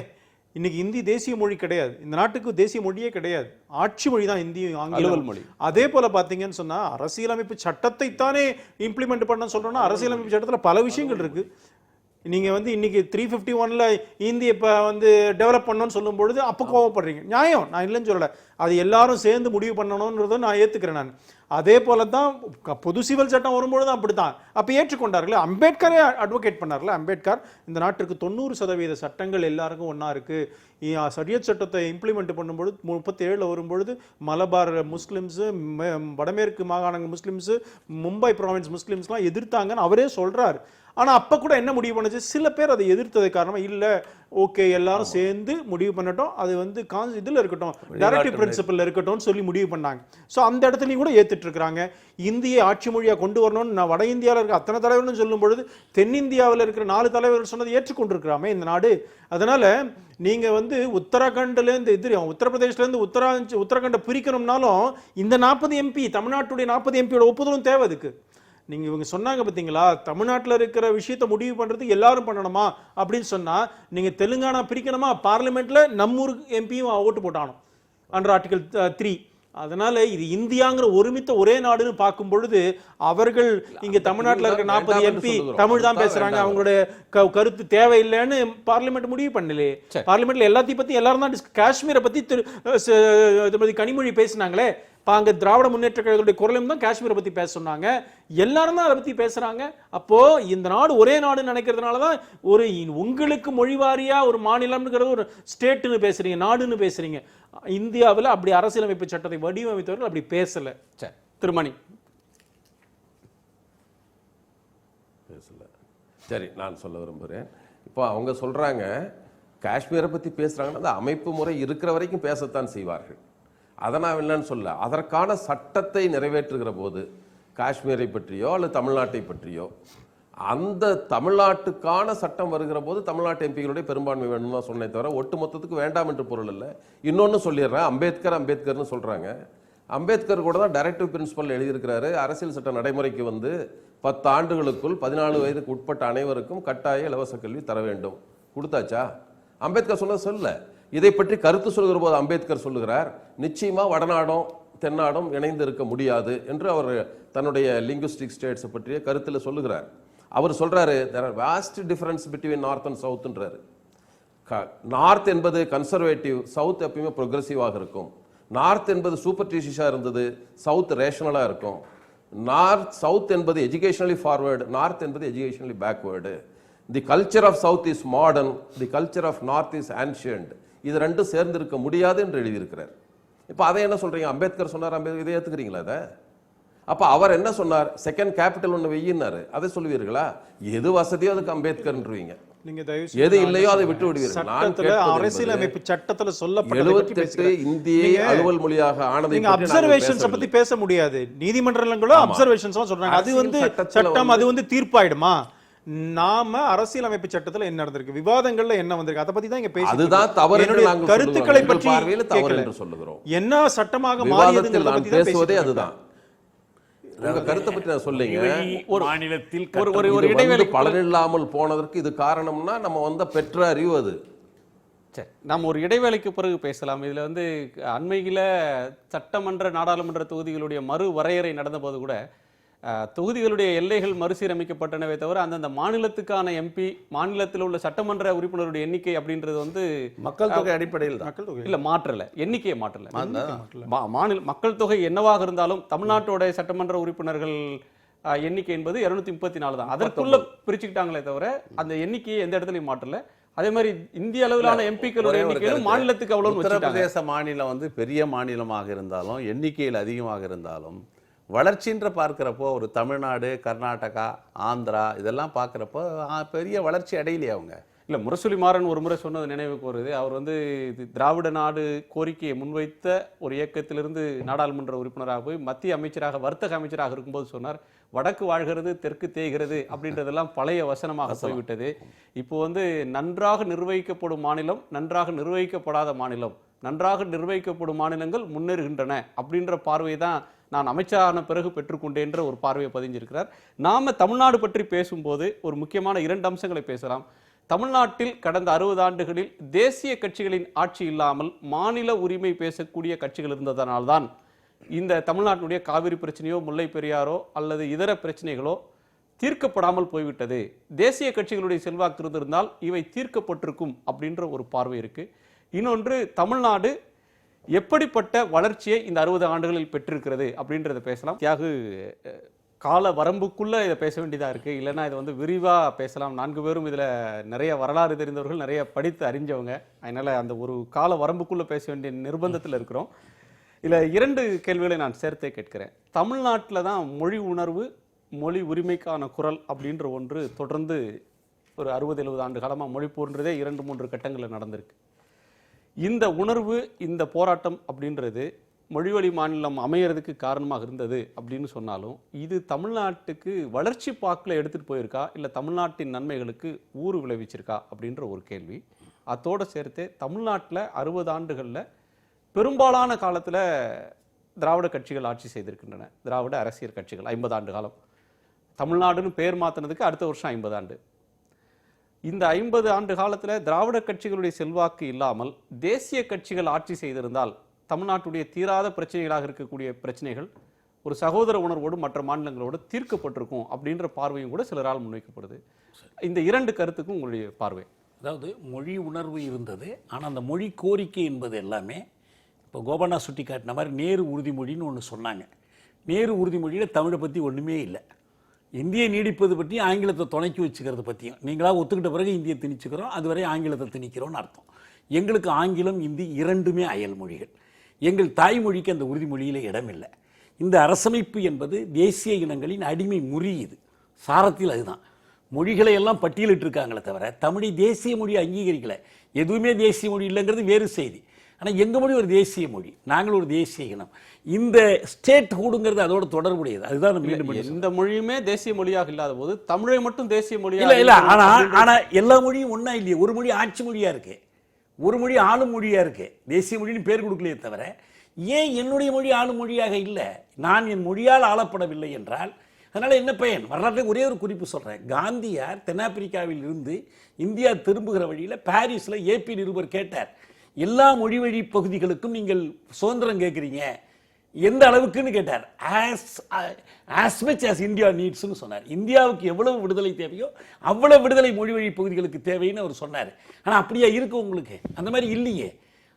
இன்னைக்கு இந்தி தேசிய மொழி கிடையாது, இந்த நாட்டுக்கு தேசிய மொழியே கிடையாது, ஆட்சி மொழி தான் இந்தி, ஆங்கிலம் மொழி. அதே போல பாத்தீங்கன்னு சொன்னா அரசியலமைப்பு சட்டத்தை தானே இம்ப்ளிமெண்ட் பண்ண சொல்றோம்னா அரசியலமைப்பு சட்டத்தில் பல விஷயங்கள் இருக்கு. நீங்க இன்னைக்கு 351ல இந்தி இப்ப டெவலப் பண்ணணும்னு சொல்லும் பொழுது அப்ப கோவப்படுறீங்க. நியாயம், நான் இல்லைன்னு சொல்லல. அது எல்லாரும் சேர்ந்து முடிவு பண்ணணும்ன்றத நான் ஏத்துக்கிறேன். நான் அதே போல தான் பொது சிவில் சட்டம் வரும்பொழுது அப்படித்தான் அப்ப ஏற்றுக்கொண்டார்களே. அம்பேத்கரே அட்வொகேட் பண்ணார்ல. அம்பேத்கர் இந்த நாட்டிற்கு 90% சட்டங்கள் எல்லாருக்கும் ஒன்னா இருக்கு, ஷரியத் சட்டத்தை இம்ப்ளிமெண்ட் பண்ணும்பொழுது 37 வரும்பொழுது மலபார் முஸ்லிம்ஸ், வடமேற்கு மாகாண முஸ்லிம்ஸ், மும்பை ப்ராவின்ஸ் முஸ்லிம்ஸ்லாம் எதிர்த்தாங்கன்னு அவரே சொல்றாரு. ஆனா அப்ப கூட என்ன முடிவு பண்ணுச்சு? சில பேர் அதை எதிர்த்தது காரணமா இல்ல, ஓகே எல்லாரும் சேர்ந்து முடிவு பண்ணட்டும், அது இதுல இருக்கட்டும், டைரக்டிவ் பிரின்சிபல்ல இருக்கட்டும் சொல்லி முடிவு பண்ணாங்க. சோ அந்த இடத்துலயும் கூட ஏத்துட்டு இருக்காங்க. இந்தியை ஆட்சி மொழியா கொண்டு வரணும்னு நான் வட இந்தியாவில் இருக்க அத்தனை தலைவர்கள் சொல்லும் பொழுது தென்னிந்தியாவில் இருக்கிற 4 தலைவர்கள் சொன்னதை ஏற்றுக்கொண்டிருக்கிறாமே இந்த நாடு. அதனால நீங்க உத்தராகண்ட்ல இருந்து உத்தரப்பிரதேசல இருந்து உத்தராகண்டை பிரிக்கணும்னாலும் இந்த 40 எம்பி, தமிழ்நாட்டுடைய 40 எம்பியோட ஒப்புதலும் தேவை. அதுக்கு நீங்க இவங்க சொன்னாங்க பாத்தீங்களா, தமிழ்நாட்டில் இருக்கிற விஷயத்தை முடிவு பண்றதுக்கு எல்லாரும் பண்ணணுமா அப்படின்னு சொன்னா, நீங்க தெலுங்கானா பிரிக்கணுமா, பார்லிமெண்ட்ல நம்மூர் எம்பியும் ஓட்டு போட்டானோ அண்டர் ஆர்டிகல் 3. அதனால இது இந்தியாங்கிற ஒருமித்த ஒரே நாடுன்னு பார்க்கும் பொழுது அவர்கள் இங்க தமிழ்நாட்டில் இருக்கிற 40 எம்பி தமிழ் தான் பேசுறாங்க, அவங்களுடைய கருத்து தேவையில்லைன்னு பார்லிமெண்ட் முடிவு பண்ணலையே. பார்லிமெண்ட்ல எல்லாத்தையும் பத்தி எல்லாரும் தான் காஷ்மீரை பத்தி கனிமொழி பேசினாங்களே. அங்க திராவிட முன்னேற்ற கழகத்துடைய குரலும் தான் காஷ்மீரை பத்தி பேச சொன்னாங்க. எல்லாரும் தான் அதை பத்தி பேசுறாங்க. அப்போ இந்த நாடு ஒரே நாடுன்னு நினைக்கிறதுனாலதான் உங்களுக்கு மொழிவாரியா ஒரு மாநிலம்ங்கிறது ஒரு ஸ்டேட்னு பேசுறீங்க, நாடுன்னு பேசுறீங்க. இந்தியாவில் அப்படி அரசியலமைப்பு சட்டத்தை வடிவமைத்தவர்கள் அப்படி பேசல. திருமணி பேசல. சரி, நான் சொல்ல விரும்புகிறேன். இப்போ அவங்க சொல்றாங்க காஷ்மீரை பத்தி பேசுறாங்கன்னா அந்த அமைப்பு முறை இருக்கிற வரைக்கும் பேசத்தான் செய்வார்கள். அதை நான் இல்லைன்னு சொல்ல, அதற்கான சட்டத்தை நிறைவேற்றுகிற போது காஷ்மீரை பற்றியோ அல்லது தமிழ்நாட்டை பற்றியோ அந்த தமிழ்நாட்டுக்கான சட்டம் வருகிற போது தமிழ்நாட்டு எம்பிகளுடைய பெரும்பான்மை வேணும்னு தான் சொன்னே தவிர ஒட்டுமொத்தத்துக்கு வேண்டாம் என்று பொருள் இல்லை. இன்னொன்று சொல்லிடுறேன், அம்பேத்கர்னு சொல்றாங்க. அம்பேத்கர் கூட தான் டைரக்டிவ் பிரின்சிபல் எழுதியிருக்கிறாரு. அரசியல் சட்ட நடைமுறைக்கு 10 ஆண்டுகளுக்குள் 14 வயதுக்கு உட்பட்ட அனைவருக்கும் கட்டாய இலவச கல்வி தர வேண்டும். கொடுத்தாச்சா? அம்பேத்கர் சொன்னது சொல்ல. இதை பற்றி கருத்து சொல்கிற போது அம்பேத்கர் சொல்லுகிறார், நிச்சயமா வடநாடும் தென்னாடும் இணைந்து இருக்க முடியாது என்று அவர் தன்னுடைய லிங்குஸ்டிக் ஸ்டேட்ஸை பற்றிய கருத்தில் சொல்லுகிறார். அவர் சொல்றாரு, there are vast difference between north and southன்றாரு. நார்த் என்பது கன்சர்வேட்டிவ், சவுத் எப்பயுமே ப்ரொக்ரெசிவாக இருக்கும். நார்த் என்பது சூப்பர்டிஷியஸாக இருந்தது, சவுத் ரேஷனலாக இருக்கும். சவுத் என்பது எஜுகேஷனலி ஃபார்வர்டு, நார்த் என்பது educationally backward. The culture of south is modern, the culture of north is ancient. இது ரெண்டும் சேர்ந்திருக்க முடியாது என்று எழுதியிருக்கிறார். இப்போ அதை என்ன சொல்றீங்க? அம்பேத்கர் சொன்னார், அம்பேத்கர் இதை ஏற்றுக்கிறீங்களா? அதை அப்போ அவர் என்ன சொன்னார்? செகண்ட் கேபிட்டல் ஒன்று வெயின்னாரு, அதை சொல்லுவீர்களா? எது வசதியோ அதுக்கு அம்பேத்கர்ன்றீங்க, நீங்க தயவு எது இல்லையோ அதை விட்டு விடுவீர்கள். அரசியலமைப்பு சட்டத்துல சொல்லப்பட்ட 78 இந்திய அலுவல் மொழியாக ஆனதை நீங்க அப்சர்வேஷன்ஸ் பத்தி பேச முடியாது. நீதிமன்றங்களும் அப்சர்வேஷன்ஸ் சொல்றாங்க, அது வந்து சட்டம், அது வந்து தீர்ப்பாயிடுமா? நாம அரசியலமைப்பு சட்டத்துல என்ன நடந்திருக்கு, விவாதங்கள்ல என்ன வந்திருக்கு, அதை பத்தி தான் இங்க பேசி, அதுதான் தவறு என்று நாங்கள் கருத்துக்களை பற்றி பார்வையில் தவறு என்று சொல்லுகிறோம். என்ன சட்டமாக மாறியதுங்கிறத பத்தி தான் பேசுவதே. அதுதான் உங்க கருத்தை பற்றி நான் சொல்லுங்க. ஒரு மாநிலத்தில் ஒரு இடைவேளை பலனில்லாமல் போனதற்கு இது காரணம்னா நம்ம வந்த பெற்ற அறிவு அது. சரி, நாம் ஒரு இடைவேளைக்கு பிறகு பேசலாம். இதுல வந்து அண்மையில சட்டமன்ற நாடாளுமன்ற தொகுதிகளுடைய மறு வரையறை நடந்த போது கூட தொகுதிகளுடைய எல்லைகள் மறுசீரமைக்கப்பட்டனவே தவிர அந்தந்த மாநிலத்துக்கான எம்பி, மாநிலத்தில் உள்ள சட்டமன்ற உறுப்பினருடைய எண்ணிக்கை அப்படின்றது வந்து மக்கள் தொகை அடிப்படையில் இல்ல மாற்றல, எண்ணிக்கையை மாற்றல. மாநில மக்கள் தொகை என்னவாக இருந்தாலும் தமிழ்நாட்டோட சட்டமன்ற உறுப்பினர்கள் எண்ணிக்கை என்பது 234 தான். அதற்குள்ள பிரிச்சுக்கிட்டாங்களே தவிர அந்த எண்ணிக்கையை எந்த இடத்துலையும் மாற்றல. அதே மாதிரி இந்திய அளவிலான எம்பிக்களுடைய எண்ணிக்கையிலும் மாநிலத்துக்கு அவ்வளவு. உத்தரப்பிரதேச மாநிலம் வந்து பெரிய மாநிலமாக இருந்தாலும் எண்ணிக்கையில் அதிகமாக இருந்தாலும் வளர்ச்சின்ற பார்க்குறப்போ ஒரு தமிழ்நாடு, கர்நாடகா, ஆந்திரா இதெல்லாம் பார்க்குறப்போ பெரிய வளர்ச்சி அடையலையே அவங்க. இல்லை, முரசொலி மாறன் ஒரு முறை சொன்னது நினைவுக்கு வருது. அவர் வந்து திராவிட நாடு கோரிக்கையை முன்வைத்த ஒரு இயக்கத்திலிருந்து நாடாளுமன்ற உறுப்பினராக போய் மத்திய அமைச்சராக, வர்த்தக அமைச்சராக இருக்கும்போது சொன்னார், வடக்கு வாழ்கிறது தெற்கு தேய்கிறது அப்படின்றதெல்லாம் பழைய வசனமாக போய்விட்டது. இப்போ வந்து நன்றாக நிர்வகிக்கப்படும் மாநிலம், நன்றாக நிர்வகிக்கப்படாத மாநிலம், நன்றாக நிர்வகிக்கப்படும் மாநிலங்கள் முன்னேறுகின்றன அப்படின்ற பார்வை தான் நான் அமைச்சரான பிறகு பெற்றுக்கொண்டேன்ற ஒரு பார்வையை பதிஞ்சிருக்கிறார். நாம தமிழ்நாடு பற்றி பேசும்போது ஒரு முக்கியமான 2 அம்சங்களை பேசலாம். தமிழ்நாட்டில் கடந்த 60 ஆண்டுகளில் தேசிய கட்சிகளின் ஆட்சி இல்லாமல் மாநில உரிமை பேசக்கூடிய கட்சிகள் இருந்ததனால்தான் இந்த தமிழ்நாட்டினுடைய காவிரி பிரச்சனையோ, முல்லை பெரியாரோ அல்லது இதர பிரச்சனைகளோ தீர்க்கப்படாமல் போய்விட்டது. தேசிய கட்சிகளுடைய செல்வாக்கு இருந்திருந்தால் இவை தீர்க்கப்பட்டிருக்கும் அப்படின்ற ஒரு பார்வை இருக்கு. இன்னொன்று, தமிழ்நாடு எப்படிப்பட்ட வளர்ச்சியை இந்த 60 ஆண்டுகளில் பெற்றிருக்கிறது அப்படின்றத பேசலாம். தியாகு, கால வரம்புக்குள்ள இதை பேச வேண்டியதாக இருக்குது, இல்லைன்னா இதை வந்து விரிவாக பேசலாம். 4 பேரும் இதில் நிறைய வரலாறு தெரிந்தவர்கள், நிறைய படித்து அறிஞ்சவங்க. அதனால் அந்த ஒரு கால வரம்புக்குள்ளே பேச வேண்டிய நிர்பந்தத்தில் இருக்கிறோம். இதில் 2 கேள்விகளை நான் சேர்த்தே கேட்கிறேன். தமிழ்நாட்டில் தான் மொழி உணர்வு, மொழி உரிமைக்கான குரல் அப்படின்ற ஒன்று தொடர்ந்து ஒரு 60-70 ஆண்டு காலமாக மொழி போன்றதே 2-3 கட்டங்களில் நடந்திருக்கு. இந்த உணர்வு, இந்த போராட்டம் அப்படின்றது மொழிவழி மாநிலம் அமையறதுக்கு காரணமாக இருந்தது அப்படின்னு சொன்னாலும், இது தமிழ்நாட்டுக்கு வளர்ச்சி பாக்கில் எடுத்துகிட்டு போயிருக்கா, இல்லை தமிழ்நாட்டின் நன்மைகளுக்கு ஊறு விளைவிச்சிருக்கா அப்படின்ற ஒரு கேள்வி. அதோடு சேர்த்து தமிழ்நாட்டில் 60 ஆண்டுகளில் பெரும்பாலான காலத்தில் திராவிட கட்சிகள் ஆட்சி செய்திருக்கின்றன. திராவிட அரசியல் கட்சிகள் 50 ஆண்டு காலம். தமிழ்நாடுன்னு பேர் மாற்றினதுக்கு அடுத்த வருஷம் 50 ஆண்டு. இந்த 50 ஆண்டு காலத்தில் திராவிட கட்சிகளுடைய செல்வாக்கு இல்லாமல் தேசிய கட்சிகள் ஆட்சி செய்திருந்தால் தமிழ்நாட்டுடைய தீராத பிரச்சனைகளாக இருக்கக்கூடிய பிரச்சனைகள் ஒரு சகோதர உணர்வோடு மற்ற மாநிலங்களோடு தீர்க்கப்பட்டிருக்கும் அப்படின்ற பார்வையும் கூட சிலரால் முன்வைக்கப்படுது. இந்த 2 கருத்துக்கும் உங்களுடைய பார்வை? அதாவது மொழி உணர்வு இருந்தது, ஆனால் அந்த மொழி கோரிக்கை என்பது எல்லாமே இப்போ கோபண்ணா சுட்டி காட்டின மாதிரி நேரு உறுதிமொழின்னு ஒன்று சொன்னாங்க. நேரு உறுதிமொழியில் தமிழை பற்றி ஒன்றுமே இல்லை. இந்தியை நீடிப்பது பற்றியும் ஆங்கிலத்தை துணைக்கி வச்சுக்கிறது பற்றியும், நீங்களாக ஒத்துக்கிட்ட பிறகு இந்தியை திணிச்சுக்கிறோம், அதுவரை ஆங்கிலத்தை திணிக்கிறோன்னு அர்த்தம். எங்களுக்கு ஆங்கிலம், இந்தி 2மே அயல் மொழிகள். எங்கள் தாய்மொழிக்கு அந்த உறுதிமொழியில் இடமில்லை. இந்த அரசமைப்பு என்பது தேசிய இனங்களின் அடிமை முறி. இது சாரத்தில் அதுதான். மொழிகளை எல்லாம் பட்டியலிட்டிருக்காங்களே தவிர தமிழை தேசிய மொழி அங்கீகரிக்கலை. எதுவுமே தேசிய மொழி இல்லைங்கிறது வேறு செய்தி. ஆனால் எங்கள் மொழி ஒரு தேசிய மொழி, நாங்கள் ஒரு தேசிய இனம். இந்த ஸ்டேட் ஹூடுங்கிறது அதோட தொடர்புடையது. அதுதான் மீண்டும் எந்த மொழியுமே தேசிய மொழியாக இல்லாத போது தமிழை மட்டும் தேசிய மொழியாக இல்லை இல்லை. ஆனால் எல்லா மொழியும் ஒன்றா இல்லையே. ஒரு மொழி ஆட்சி மொழியாக இருக்கு, ஒரு மொழி ஆளும் மொழியாக இருக்கு. தேசிய மொழின்னு பேர் கொடுக்கலையே தவிர ஏன் என்னுடைய மொழி ஆளும் மொழியாக இல்லை? நான் என் மொழியால் ஆளப்படவில்லை என்றால் அதனால் என்ன பயன்? வரலாற்றில் ஒரே ஒரு குறிப்பு சொல்கிறேன். காந்தியார் தென்னாப்பிரிக்காவில் இருந்து இந்தியா திரும்புகிற வழியில் பாரிஸில் ஏபி நிருபர் கேட்டார், எல்லா மொழி வழி பகுதிகளுக்கும் நீங்கள் சுதந்திரம் கேட்குறீங்க, எந்த அளவுக்குன்னு கேட்டார். as much as India needsன்னு சொன்னார். இந்தியாவுக்கு எவ்வளவு விடுதலை தேவையோ அவ்வளவு விடுதலை மொழி வழி பகுதிகளுக்கு தேவைன்னு அவர் சொன்னார். ஆனால் அப்படியா இருக்கு உங்களுக்கு? அந்த மாதிரி இல்லையே.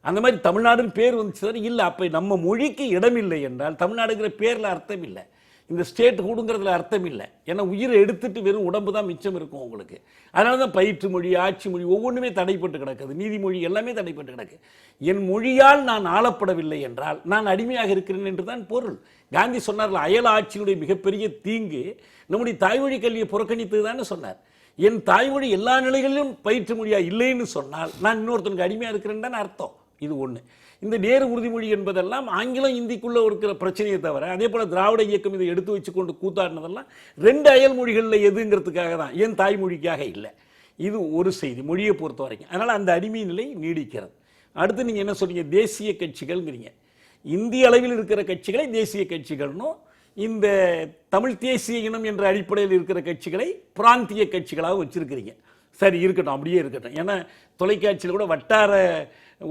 அந்த மாதிரி தமிழ்நாடுன்னு பேர் வந்துச்சு இல்லை. அப்போ நம்ம மொழிக்கு இடம் இல்லை என்றால் தமிழ்நாடுங்கிற பேரில் அர்த்தம் இல்லை, இந்த ஸ்டேட் கூடுங்கிறதுல அர்த்தம் இல்லை. ஏன்னா உயிரை எடுத்துட்டு வெறும் உடம்பு தான் மிச்சம் இருக்கும் உங்களுக்கு. அதனால தான் பயிற்று மொழி, ஆட்சி மொழி ஒவ்வொன்றுமே தடைப்பட்டு கிடக்குது, நீதிமொழி எல்லாமே தடைப்பட்டு கிடக்கு. என் மொழியால் நான் ஆளப்படவில்லை என்றால் நான் அடிமையாக இருக்கிறேன் என்று தான் பொருள். காந்தி சொன்னார்கள், அயல் ஆட்சியினுடைய மிகப்பெரிய தீங்கு நம்முடைய தாய்மொழி கல்வியை புறக்கணித்தது தான் சொன்னார். என் தாய்மொழி எல்லா நிலைகளிலும் பயிற்று மொழியா இல்லைன்னு சொன்னால் நான் இன்னொருத்தனுக்கு அடிமையாக இருக்கிறேன்னு தான் அர்த்தம். இது ஒன்று. இந்த நேரு உறுதிமொழி என்பதெல்லாம் ஆங்கிலம் இந்திக்குள்ளே இருக்கிற பிரச்சனையை தவிர, அதே போல் திராவிட இயக்கம் இதை எடுத்து வச்சு கொண்டு கூத்தாடினதெல்லாம் 2 அயல் மொழிகளில் எதுங்கிறதுக்காக தான், ஏன் தாய்மொழிக்காக இல்லை. இது ஒரு செய்தி மொழியை பொறுத்த வரைக்கும். அதனால் அந்த அடிமை நிலை நீடிக்கிறது. அடுத்து நீங்கள் என்ன சொல்றீங்க, தேசிய கட்சிகள்ங்கிறீங்க. இந்திய அளவில் இருக்கிற கட்சிகளை தேசிய கட்சிகள்னும், இந்த தமிழ் தேசிய இனம் என்ற அடிப்படையில் இருக்கிற கட்சிகளை பிராந்திய கட்சிகளாக வச்சிருக்கிறீங்க. சரி இருக்கட்டும், அப்படியே இருக்கட்டும். ஏன்னா தொலைக்காட்சியில் கூட வட்டார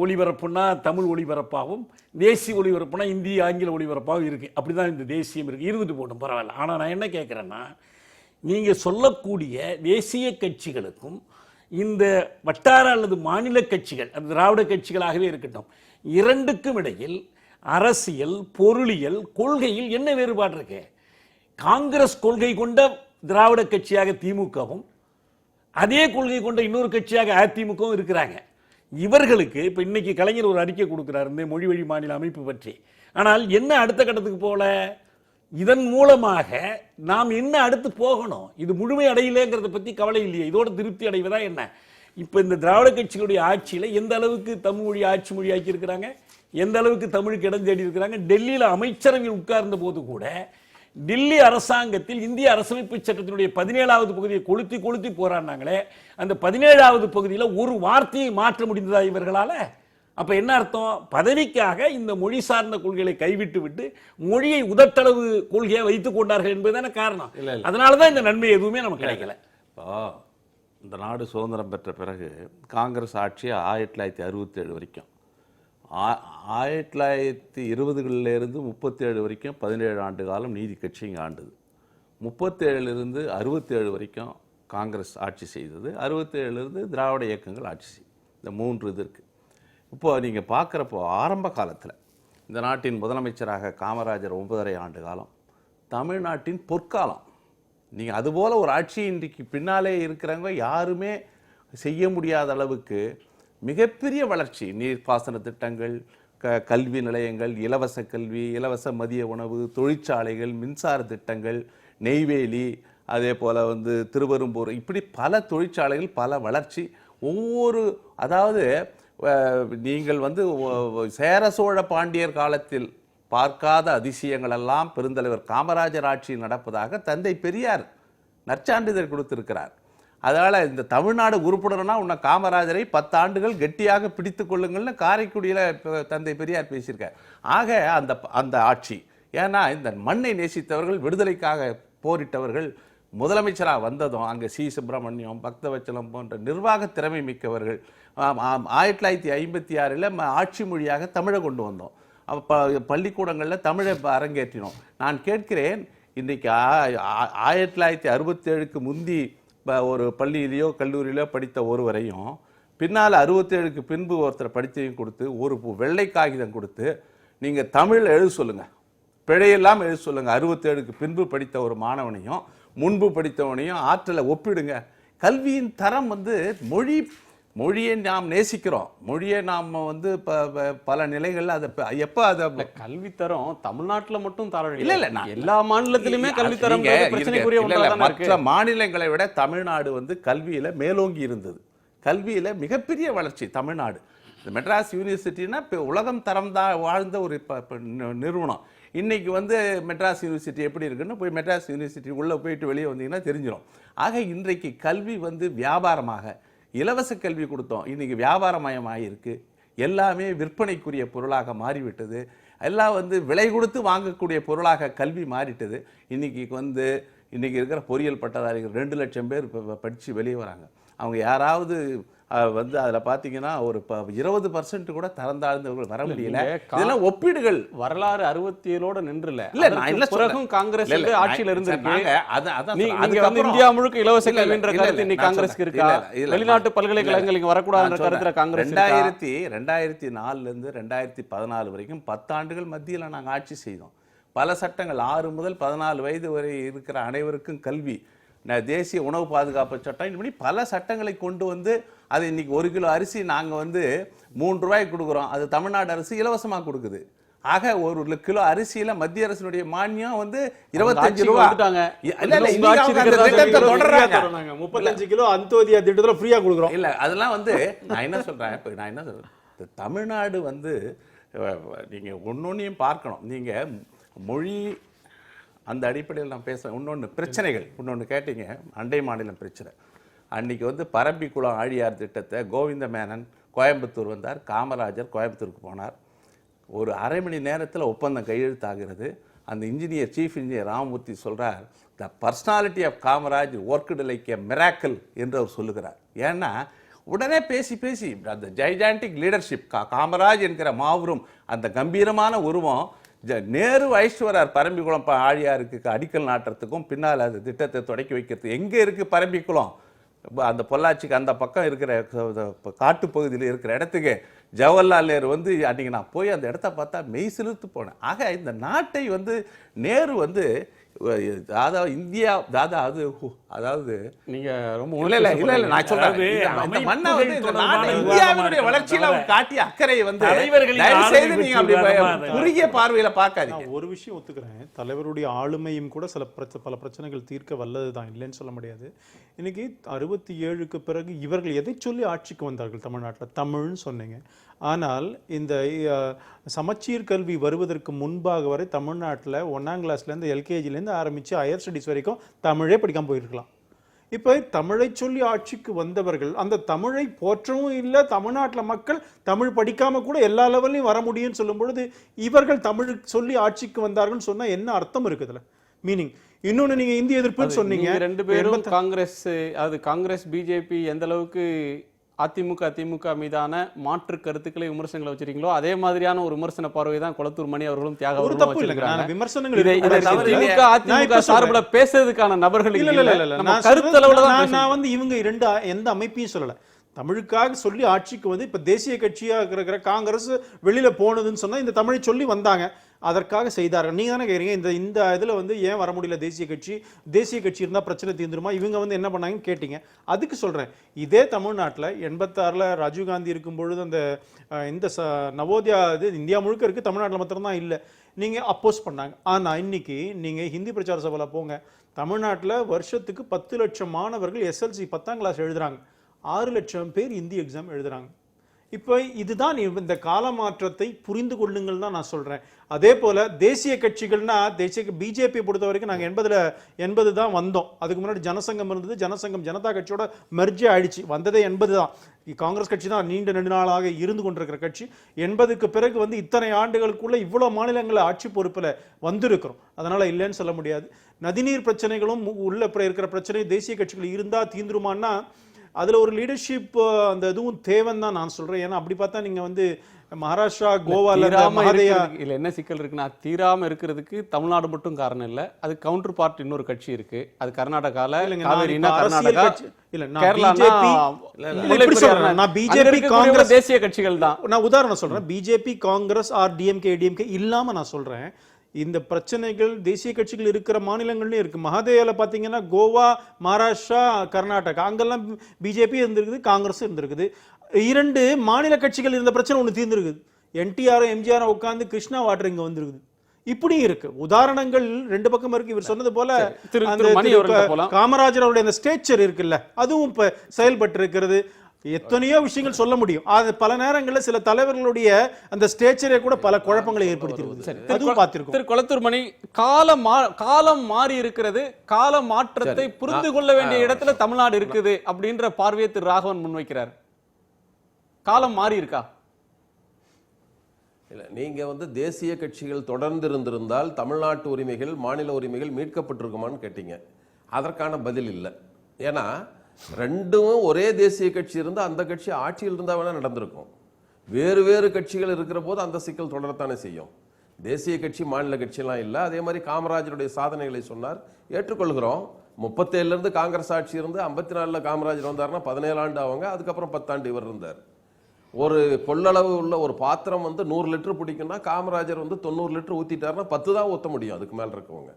ஒளிபரப்புனா தமிழ் ஒளிபரப்பாகவும், தேசிய ஒளிபரப்புனா இந்திய ஆங்கில ஒளிபரப்பாகவும் இருக்குது. அப்படி தான் இந்த தேசியம் இருக்குது. இருந்துட்டு போட்டோம், பரவாயில்ல. ஆனால் நான் என்ன கேட்குறேன்னா, நீங்கள் சொல்லக்கூடிய தேசிய கட்சிகளுக்கும் இந்த வட்டார அல்லது மாநில கட்சிகள், அது திராவிட கட்சிகளாகவே இருக்கட்டும், இரண்டுக்கும் இடையில் அரசியல், பொருளியல், கொள்கையில் என்ன வேறுபாடு இருக்கு? காங்கிரஸ் கொள்கை கொண்ட திராவிட கட்சியாக திமுகவும், அதே கொள்கை கொண்ட இன்னொரு கட்சியாக அதிமுகவும் இருக்கிறாங்க. இவர்களுக்கு இப்போ இன்னைக்கு கலைஞர் ஒரு அறிக்கை கொடுக்குறாரு இந்த மொழி வழி மாநில அமைப்பு பற்றி. ஆனால் என்ன அடுத்த கட்டத்துக்கு போல, இதன் மூலமாக நாம் என்ன அடுத்து போகணும்? இது முழுமை அடையலைங்கிறத பற்றி கவலை இல்லையே, இதோட திருப்தி அடைவதா என்ன? இப்போ இந்த திராவிட கட்சிகளுடைய ஆட்சியில் எந்த அளவுக்கு தமிழ் மொழி ஆட்சி மொழியாக்கி இருக்கிறாங்க, எந்த அளவுக்கு தமிழுக்கு இடம் தேடி இருக்கிறாங்க. டெல்லியில் அமைச்சரவையில் உட்கார்ந்த போது கூட டில்லி அரசாங்கத்தில் இந்திய அரசமைப்பு சட்டத்தினுடைய 17வது பகுதியை கொளுத்தி கொளுத்தி போராடினாங்களே, அந்த 17வது பகுதியில் ஒரு வார்த்தையை மாற்ற முடிந்ததா இவர்களால? அப்ப என்ன அர்த்தம்? பதவிக்காக இந்த மொழி சார்ந்த கொள்கைகளை கைவிட்டு விட்டு மொழியை உதட்டளவு கொள்கையை வைத்துக் கொண்டார்கள் என்பதுதான காரணம். அதனாலதான் இந்த நன்மை எதுவுமே நமக்கு கிடைக்கல. இந்த நாடு சுதந்திரம் பெற்ற பிறகு காங்கிரஸ் ஆட்சி 1967 வரைக்கும், 1920களிலிருந்து 37 வரைக்கும் 17 ஆண்டு காலம் நீதி கட்சி இங்கே ஆண்டுது. 37லிருந்து 67 வரைக்கும் காங்கிரஸ் ஆட்சி செய்தது. 67லிருந்து திராவிட இயக்கங்கள் ஆட்சி செய்யும். இந்த 3 இது இருக்குது. இப்போது நீங்கள் பார்க்குறப்போ ஆரம்ப காலத்தில் இந்த நாட்டின் முதலமைச்சராக காமராஜர் 9½ ஆண்டு காலம் தமிழ்நாட்டின் பொற்காலம். நீங்கள் அதுபோல் ஒரு ஆட்சி இன்றைக்கு பின்னாலே இருக்கிறவங்க யாருமே செய்ய முடியாத அளவுக்கு மிகப்பெரிய வளர்ச்சி, நீர்ப்பாசன திட்டங்கள், கல்வி நிலையங்கள், இலவச கல்வி, இலவச மதிய உணவு, தொழிற்சாலைகள், மின்சார திட்டங்கள், நெய்வேலி, அதே போல் திருவெரும்பூர், இப்படி பல தொழிற்சாலைகள், பல வளர்ச்சி. ஒவ்வொரு அதாவது நீங்கள் சேர சோழ பாண்டியர் காலத்தில் பார்க்காத அதிசயங்களெல்லாம் பெருந்தலைவர் காமராஜர் ஆட்சியில் நடப்பதாக தந்தை பெரியார் நற்சான்றிதழ் கொடுத்திருக்கிறார். அதனால் இந்த தமிழ்நாடு உருப்படணும்னா உன்னை காமராஜரை 10 ஆண்டுகள் கெட்டியாக பிடித்து கொள்ளுங்கள்னு காரைக்குடியில் தந்தை பெரியார் பேசியிருக்கார். ஆக அந்த ஆட்சி, ஏன்னா இந்த மண்ணை நேசித்தவர்கள், விடுதலைக்காக போரிட்டவர்கள் முதலமைச்சராக வந்ததும் அங்கே சி. சுப்பிரமணியம், பக்தவச்சலம் போன்ற நிர்வாக திறமை மிக்கவர்கள் 1956 ஆட்சி மொழியாக தமிழை கொண்டு வந்தோம். பள்ளிக்கூடங்களில் தமிழை அரங்கேற்றினோம். நான் கேட்கிறேன், இன்றைக்கி 1967க்கு முந்தி ஒரு பள்ளியிலையோ கல்லூரியிலோ படித்த ஒருவரையும், பின்னால் 67க்கு பின்பு ஒருத்தர் படித்தையும் கொடுத்து ஒரு வெள்ளை காகிதம் கொடுத்து நீங்கள் தமிழில் எழுத சொல்லுங்கள், பிழையெல்லாம் எழுத சொல்லுங்கள். 67க்கு பின்பு படித்த ஒரு மாணவனையும் முன்பு படித்தவனையும் ஆற்றலை ஒப்பிடுங்க. கல்வியின் தரம் மொழியை நாம் நேசிக்கிறோம், மொழியை நாம் பல நிலைகளில் அதை எப்போ அதை கல்வித்தரம் தமிழ்நாட்டில் மட்டும் தர இல்லை, எல்லா மாநிலத்திலுமே கல்வித்தரம் மற்ற மாநிலங்களை விட தமிழ்நாடு கல்வியில் மேலோங்கி இருந்தது. கல்வியில் மிகப்பெரிய வளர்ச்சி தமிழ்நாடு. இந்த மெட்ராஸ் யூனிவர்சிட்டினா இப்போ உலகம் தரம் தான் வாழ்ந்த ஒரு நிறுவனம். இன்றைக்கி மெட்ராஸ் யூனிவர்சிட்டி எப்படி இருக்குன்னு போய் மெட்ராஸ் யூனிவர்சிட்டி உள்ளே போயிட்டு வெளியே வந்தீங்கன்னா தெரிஞ்சிடும். ஆக இன்றைக்கு கல்வி வியாபாரமாக, இலவச கல்வி கொடுத்தோம், இன்றைக்கி வியாபாரமயமாக இருக்குது. எல்லாமே விற்பனைக்குரிய பொருளாக மாறிவிட்டது. எல்லாம் விலை கொடுத்து வாங்கக்கூடிய பொருளாக கல்வி மாறிட்டது. இன்றைக்கி இன்றைக்கி இருக்கிற பொறியியல் பட்டதாரிகள் 2 லட்சம் பேர் படித்து வெளியே வராங்க. அவங்க யாராவது வந்து அதில் பார்த்தீங்கன்னா ஒரு 20% கூட தரந்தாழ்ந்தவர்கள் வர முடியல. நீங்க இதெல்லாம் ஒப்பீடுகள். வரலாறு 67ஓட நின்றுல. இல்ல, நான் இல்ல பிறகும் சொல்றேன். காங்கிரஸ் இல்ல, ஆட்சியில இருந்திருக்கு. நாங்க அதான் நீங்க வந்து அதுக்கப்புறம் இந்தியா முழுக்க இலவச இல்ல, இல்ல, கல்வின்ற இல்ல, கருத்து இன்னைக்கு நான் காங்கிரஸ்க்கு சொல்றேன். இருக்கா? இல்ல, இல்ல, வெளிநாட்டு பல்கலைக்கழகங்கள் இங்க வரக்கூடாதுன்ற நான் கருத்துல சொல்றேன். காங்கிரஸ் இருக்கா? 2004 இருந்து 2014 வரைக்கும் 10 ஆண்டுகள் மத்தியில் நாங்கள் ஆட்சி செய்தோம். பல சட்டங்கள் 6 முதல் 14 வயது வரை இருக்கிற அனைவருக்கும் கல்வி, தேசிய உணவு பாதுகாப்பு சட்டம், இப்படி பல சட்டங்களை கொண்டு வந்து அது இன்னைக்கு 1 கிலோ அரிசி நாங்கள் வந்து 3 ரூபாய்க்கு கொடுக்குறோம். அது தமிழ்நாடு அரசு இலவசமாக கொடுக்குது. ஆக 1 கிலோ அரிசியில மத்திய அரசினுடைய மானியம் வந்து 25 ரூபா. இல்ல, இல்ல, உங்க ஆட்சி இன்னைக்கு அவங்க அந்த இருக்கிறதா திட்டத்தை தொடர்றாங்க. 35 கிலோ அந்தோதியா திட்டத்துல ஃப்ரீயா கொடுக்குறோம். இல்ல, அதெல்லாம் வந்து நான் என்ன சொல்றேன், இப்போ நான் என்ன சொல்றேன், தமிழ்நாடு வந்து நீங்க ஒன்னொன்னையும் பார்க்கணும். நீங்க மொழி அந்த அடிப்படையில் நான் பேசுறேன். இன்னொன்று பிரச்சனைகள், இன்னொன்று கேட்டீங்க, அண்டை மாநிலம் பிரச்சனை. அன்னைக்கு வந்து பரம்பிக்குளம் ஆழியார் திட்டத்தை கோவிந்த மேனன் கோயம்புத்தூர் வந்தார், காமராஜர் கோயம்புத்தூருக்கு போனார். ஒரு அரை மணி நேரத்தில் ஒப்பந்தம் கையெழுத்தாகிறது. அந்த இன்ஜினியர், சீஃப் இன்ஜினியர் ராமமூர்த்தி சொல்றார், the personality of Kamaraj worked like a miracle என்று அவர் சொல்லுகிறார். ஏன்னா உடனே பேசி பேசி அந்த ஜைஜாண்டிக் லீடர்ஷிப், காமராஜ் என்கிற மாபெரும் அந்த கம்பீரமான உருவம் நேரு அழைச்சிட்டு வரார் பரம்பிக்குளம் ஆழியாருக்கு அடிக்கல் நாட்டுறதுக்கும் பின்னால் அந்த திட்டத்தை தொடக்கி வைக்கிறது. எங்கே இருக்குது பரம்பிக்குளம்? அந்த பொள்ளாச்சிக்கு அந்த பக்கம் இருக்கிற காட்டுப்பகுதியில் இருக்கிற இடத்துக்கு ஜவஹர்லால் நேரு வந்து அன்றைக்கி நான் போய் அந்த இடத்த பார்த்தா மெய் சிலிர்த்து போனேன். ஆக இந்த நாட்டை வந்து நேரு வந்து அதாவது இந்தியா அதாவது நீங்க ரொம்ப இல்ல நான் சொல்றேன், இந்த மண்ணை வந்து இந்த நாடு இந்தியாவினுடைய வளர்ச்சியில அவங்க காட்டிய அக்கறையை வந்து தயவு செய்து நீங்க அப்படி குறுகிய பார்வையில பார்க்காதீங்க. ஒரு விஷயம் ஒத்துக்கிறேன், தலைவருடைய ஆளுமையும் கூட பல பிரச்சனைகள் தீர்க்க வல்லதுதான், இல்லைன்னு சொல்ல முடியாது. இன்னைக்கு 67க்கு பிறகு இவர்கள் எதை சொல்லி ஆட்சிக்கு வந்தார்கள் தமிழ்நாட்டில்? தமிழ்னு சொன்னீங்க. ஆனால் இந்த சமச்சீர் கல்வி வருவதற்கு முன்பாக வரை தமிழ்நாட்டில் 1ஆம் கிளாஸ்லேருந்து எல்கேஜிலேருந்து ஆரம்பித்து ஹையர் ஸ்டடீஸ் வரைக்கும் தமிழே படிக்காமல் போயிருக்கலாம். இப்போ தமிழை சொல்லி ஆட்சிக்கு வந்தவர்கள் அந்த தமிழை போற்றவும் இல்லை, தமிழ்நாட்டில் மக்கள் தமிழ் படிக்காமல் கூட எல்லா லெவல்லையும் வர முடியும்னு சொல்லும் பொழுது இவர்கள் தமிழ் சொல்லி ஆட்சிக்கு வந்தார்கள்னு சொன்னால் என்ன அர்த்தம் இருக்குதுல? மீனிங் இன்னொன்று, நீங்கள் இந்திய எதிர்ப்புன்னு சொன்னீங்க. 2 பேரும் காங்கிரஸ், அது காங்கிரஸ் பிஜேபி எந்த அளவுக்கு அதிமுக மீதான மாற்று கருத்துக்களை விமர்சனங்களை வச்சிருக்கீங்களோ அதே மாதிரியான ஒரு விமர்சன பார்வை தான் கொளத்தூர் மணி அவர்களும் தியாக ஒரு தப்பு இல்லைங்க. விமர்சனங்கள் அதிமுக சார்பில் பேசுறதுக்கான நபர்கள் நான் வந்து இவங்க எந்த அமைப்பையும் சொல்லல. தமிழுக்காக சொல்லி ஆட்சிக்கு வந்து இப்ப தேசிய கட்சியாக இருக்கிற காங்கிரஸ் வெளியில போனதுன்னு சொன்னா இந்த தமிழை சொல்லி வந்தாங்க, அதற்காக செய்தார்கள். நீங்க தானே கேக்குறீங்க இந்த இதுல வந்து ஏன் வர முடியல தேசிய கட்சி இருந்தா பிரச்சனை தீர்ந்துருமா, இவங்க வந்து என்ன பண்ணாங்கன்னு கேட்டீங்க. அதுக்கு சொல்றேன், இதே தமிழ்நாட்டில் 86ல் ராஜீவ்காந்தி இருக்கும் பொழுது அந்த இந்த நவோதயா இது இந்தியா முழுக்க இருக்கு, தமிழ்நாட்டில் மாத்திரம்தான் இல்லை, நீங்க அப்போஸ் பண்ணாங்க. ஆனா இன்னைக்கு நீங்க ஹிந்தி பிரச்சார சபையில போங்க, தமிழ்நாட்டில் வருஷத்துக்கு 10 லட்சம் மாணவர்கள் SLC 10ஆம் கிளாஸ் எழுதுறாங்க, 6 லட்சம் பேர் இந்தி எக்ஸாம் எழுதுறாங்க. இப்போ இதுதான் இந்த கால மாற்றத்தை புரிந்து கொள்ளுங்கள் தான் நான் சொல்றேன். அதே போல தேசிய கட்சிகள்னா பிஜேபி பொறுத்த வரைக்கும் நாங்கள் 80 தான் வந்தோம். அதுக்கு முன்னாடி ஜனசங்கம் இருந்தது, ஜனசங்கம் ஜனதா கட்சியோட மெர்ஜ் ஆயிடுச்சு, வந்ததே 80 தான். காங்கிரஸ் கட்சி தான் நீண்ட நெடுநாளாக இருந்து கொண்டிருக்கிற கட்சி. 80க்கு பிறகு வந்து இத்தனை ஆண்டுகளுக்குள்ள இவ்வளவு மாநிலங்களை ஆட்சி பொறுப்பில் வந்திருக்கிறோம், அதனால இல்லைன்னு சொல்ல முடியாது. நதிநீர் பிரச்சனைகளும் உள்ள இருக்கிற பிரச்சனை தேசிய கட்சிகள் இருந்தா தீந்துருமான்னா அதுல ஒரு லீடர்ஷிப் அந்த இதுவும் தேவைன்னு தான் நான் சொல்றேன். ஏன்னா அப்படி பார்த்தா நீங்க வந்து மகாராஷ்டிரா, கோவால இல்ல என்ன சிக்கல் இருக்குன்னா, தீராம இருக்கிறதுக்கு தமிழ்நாடு மட்டும் காரணம் இல்ல, அது கவுண்டர் பார்ட் இன்னொரு கட்சி இருக்கு, அது கர்நாடகால தேசிய கட்சிகள் தான். நான் உதாரணம் சொல்றேன், பிஜேபி, காங்கிரஸ் ஆர் டிஎம்கே இல்லாம நான் சொல்றேன், இந்த பிரச்சனைகள் தேசிய கட்சிகள் இருக்கிற மாநிலங்கள்லயும் இருக்கு. மகாதேயால பாத்தீங்கன்னா கோவா, மகாராஷ்டிரா, கர்நாடகா அங்கெல்லாம் பிஜேபி இருந்திருக்குது, காங்கிரஸ் இருந்திருக்குது. 2 மாநில கட்சிகள் இருந்த பிரச்சனை ஒன்று தீர்ந்துருக்குது. NTR MGR உட்கார்ந்து கிருஷ்ணா வாட்டர் இங்க வந்திருக்குது. இப்படி இருக்கு உதாரணங்கள் 2 பக்கம் இருக்கு. இவர் சொன்னது போல காமராஜர் அவருடைய அந்த ஸ்டேச்சர் இருக்குல்ல, அதுவும் இப்ப செயல்பட்டு இருக்கிறது. எத்தனையோ விஷயங்கள் சொல்ல முடியும். அது பல நேரங்களில் சில தலைவர்களுடைய அந்த ஸ்டேச்சரை கூட பல குழப்பங்களை ஏற்படுத்தி கொளத்தூர் மணி காலம் மாறி இருக்கிறது, கால மாற்றத்தை புரிந்து கொள்ள வேண்டிய இடத்துல தமிழ்நாடு இருக்குது அப்படின்ற பார்வையை திரு ராகவன் முன்வைக்கிறார். காலம் மாறி இருக்கா? இல்லை, நீங்கள் வந்து தேசிய கட்சிகள் தொடர்ந்து இருந்திருந்தால் தமிழ்நாட்டு உரிமைகள், மாநில உரிமைகள் மீட்கப்பட்டிருக்குமான்னு கேட்டீங்க. அதற்கான பதில் இல்லை. ஏன்னா ரெண்டும் ஒரே தேசிய கட்சி இருந்தால் அந்த கட்சி ஆட்சியில் இருந்தால் வேணால் நடந்திருக்கும். வேறு வேறு கட்சிகள் இருக்கிற போது அந்த சிக்கல் தொடரத்தானே செய்யும். தேசிய கட்சி மாநில கட்சியெல்லாம் இல்லை. அதே மாதிரி காமராஜருடைய சாதனைகளை சொன்னார், ஏற்றுக்கொள்கிறோம். 37லேருந்து காங்கிரஸ் ஆட்சி இருந்து 54 காமராஜர் வந்தார்னா 17 ஆண்டு அவங்க, அதுக்கப்புறம் 10 ஆண்டு இவர் இருந்தார். ஒரு கொள்ளளவு உள்ள ஒரு பாத்திரம் 100 லிட்டர் பிடிக்கும்னா காமராஜர் 90 லிட்டர் ஊற்றிட்டாருன்னா 10 தான் ஊற்ற முடியும், அதுக்கு மேலே இருக்கவங்க.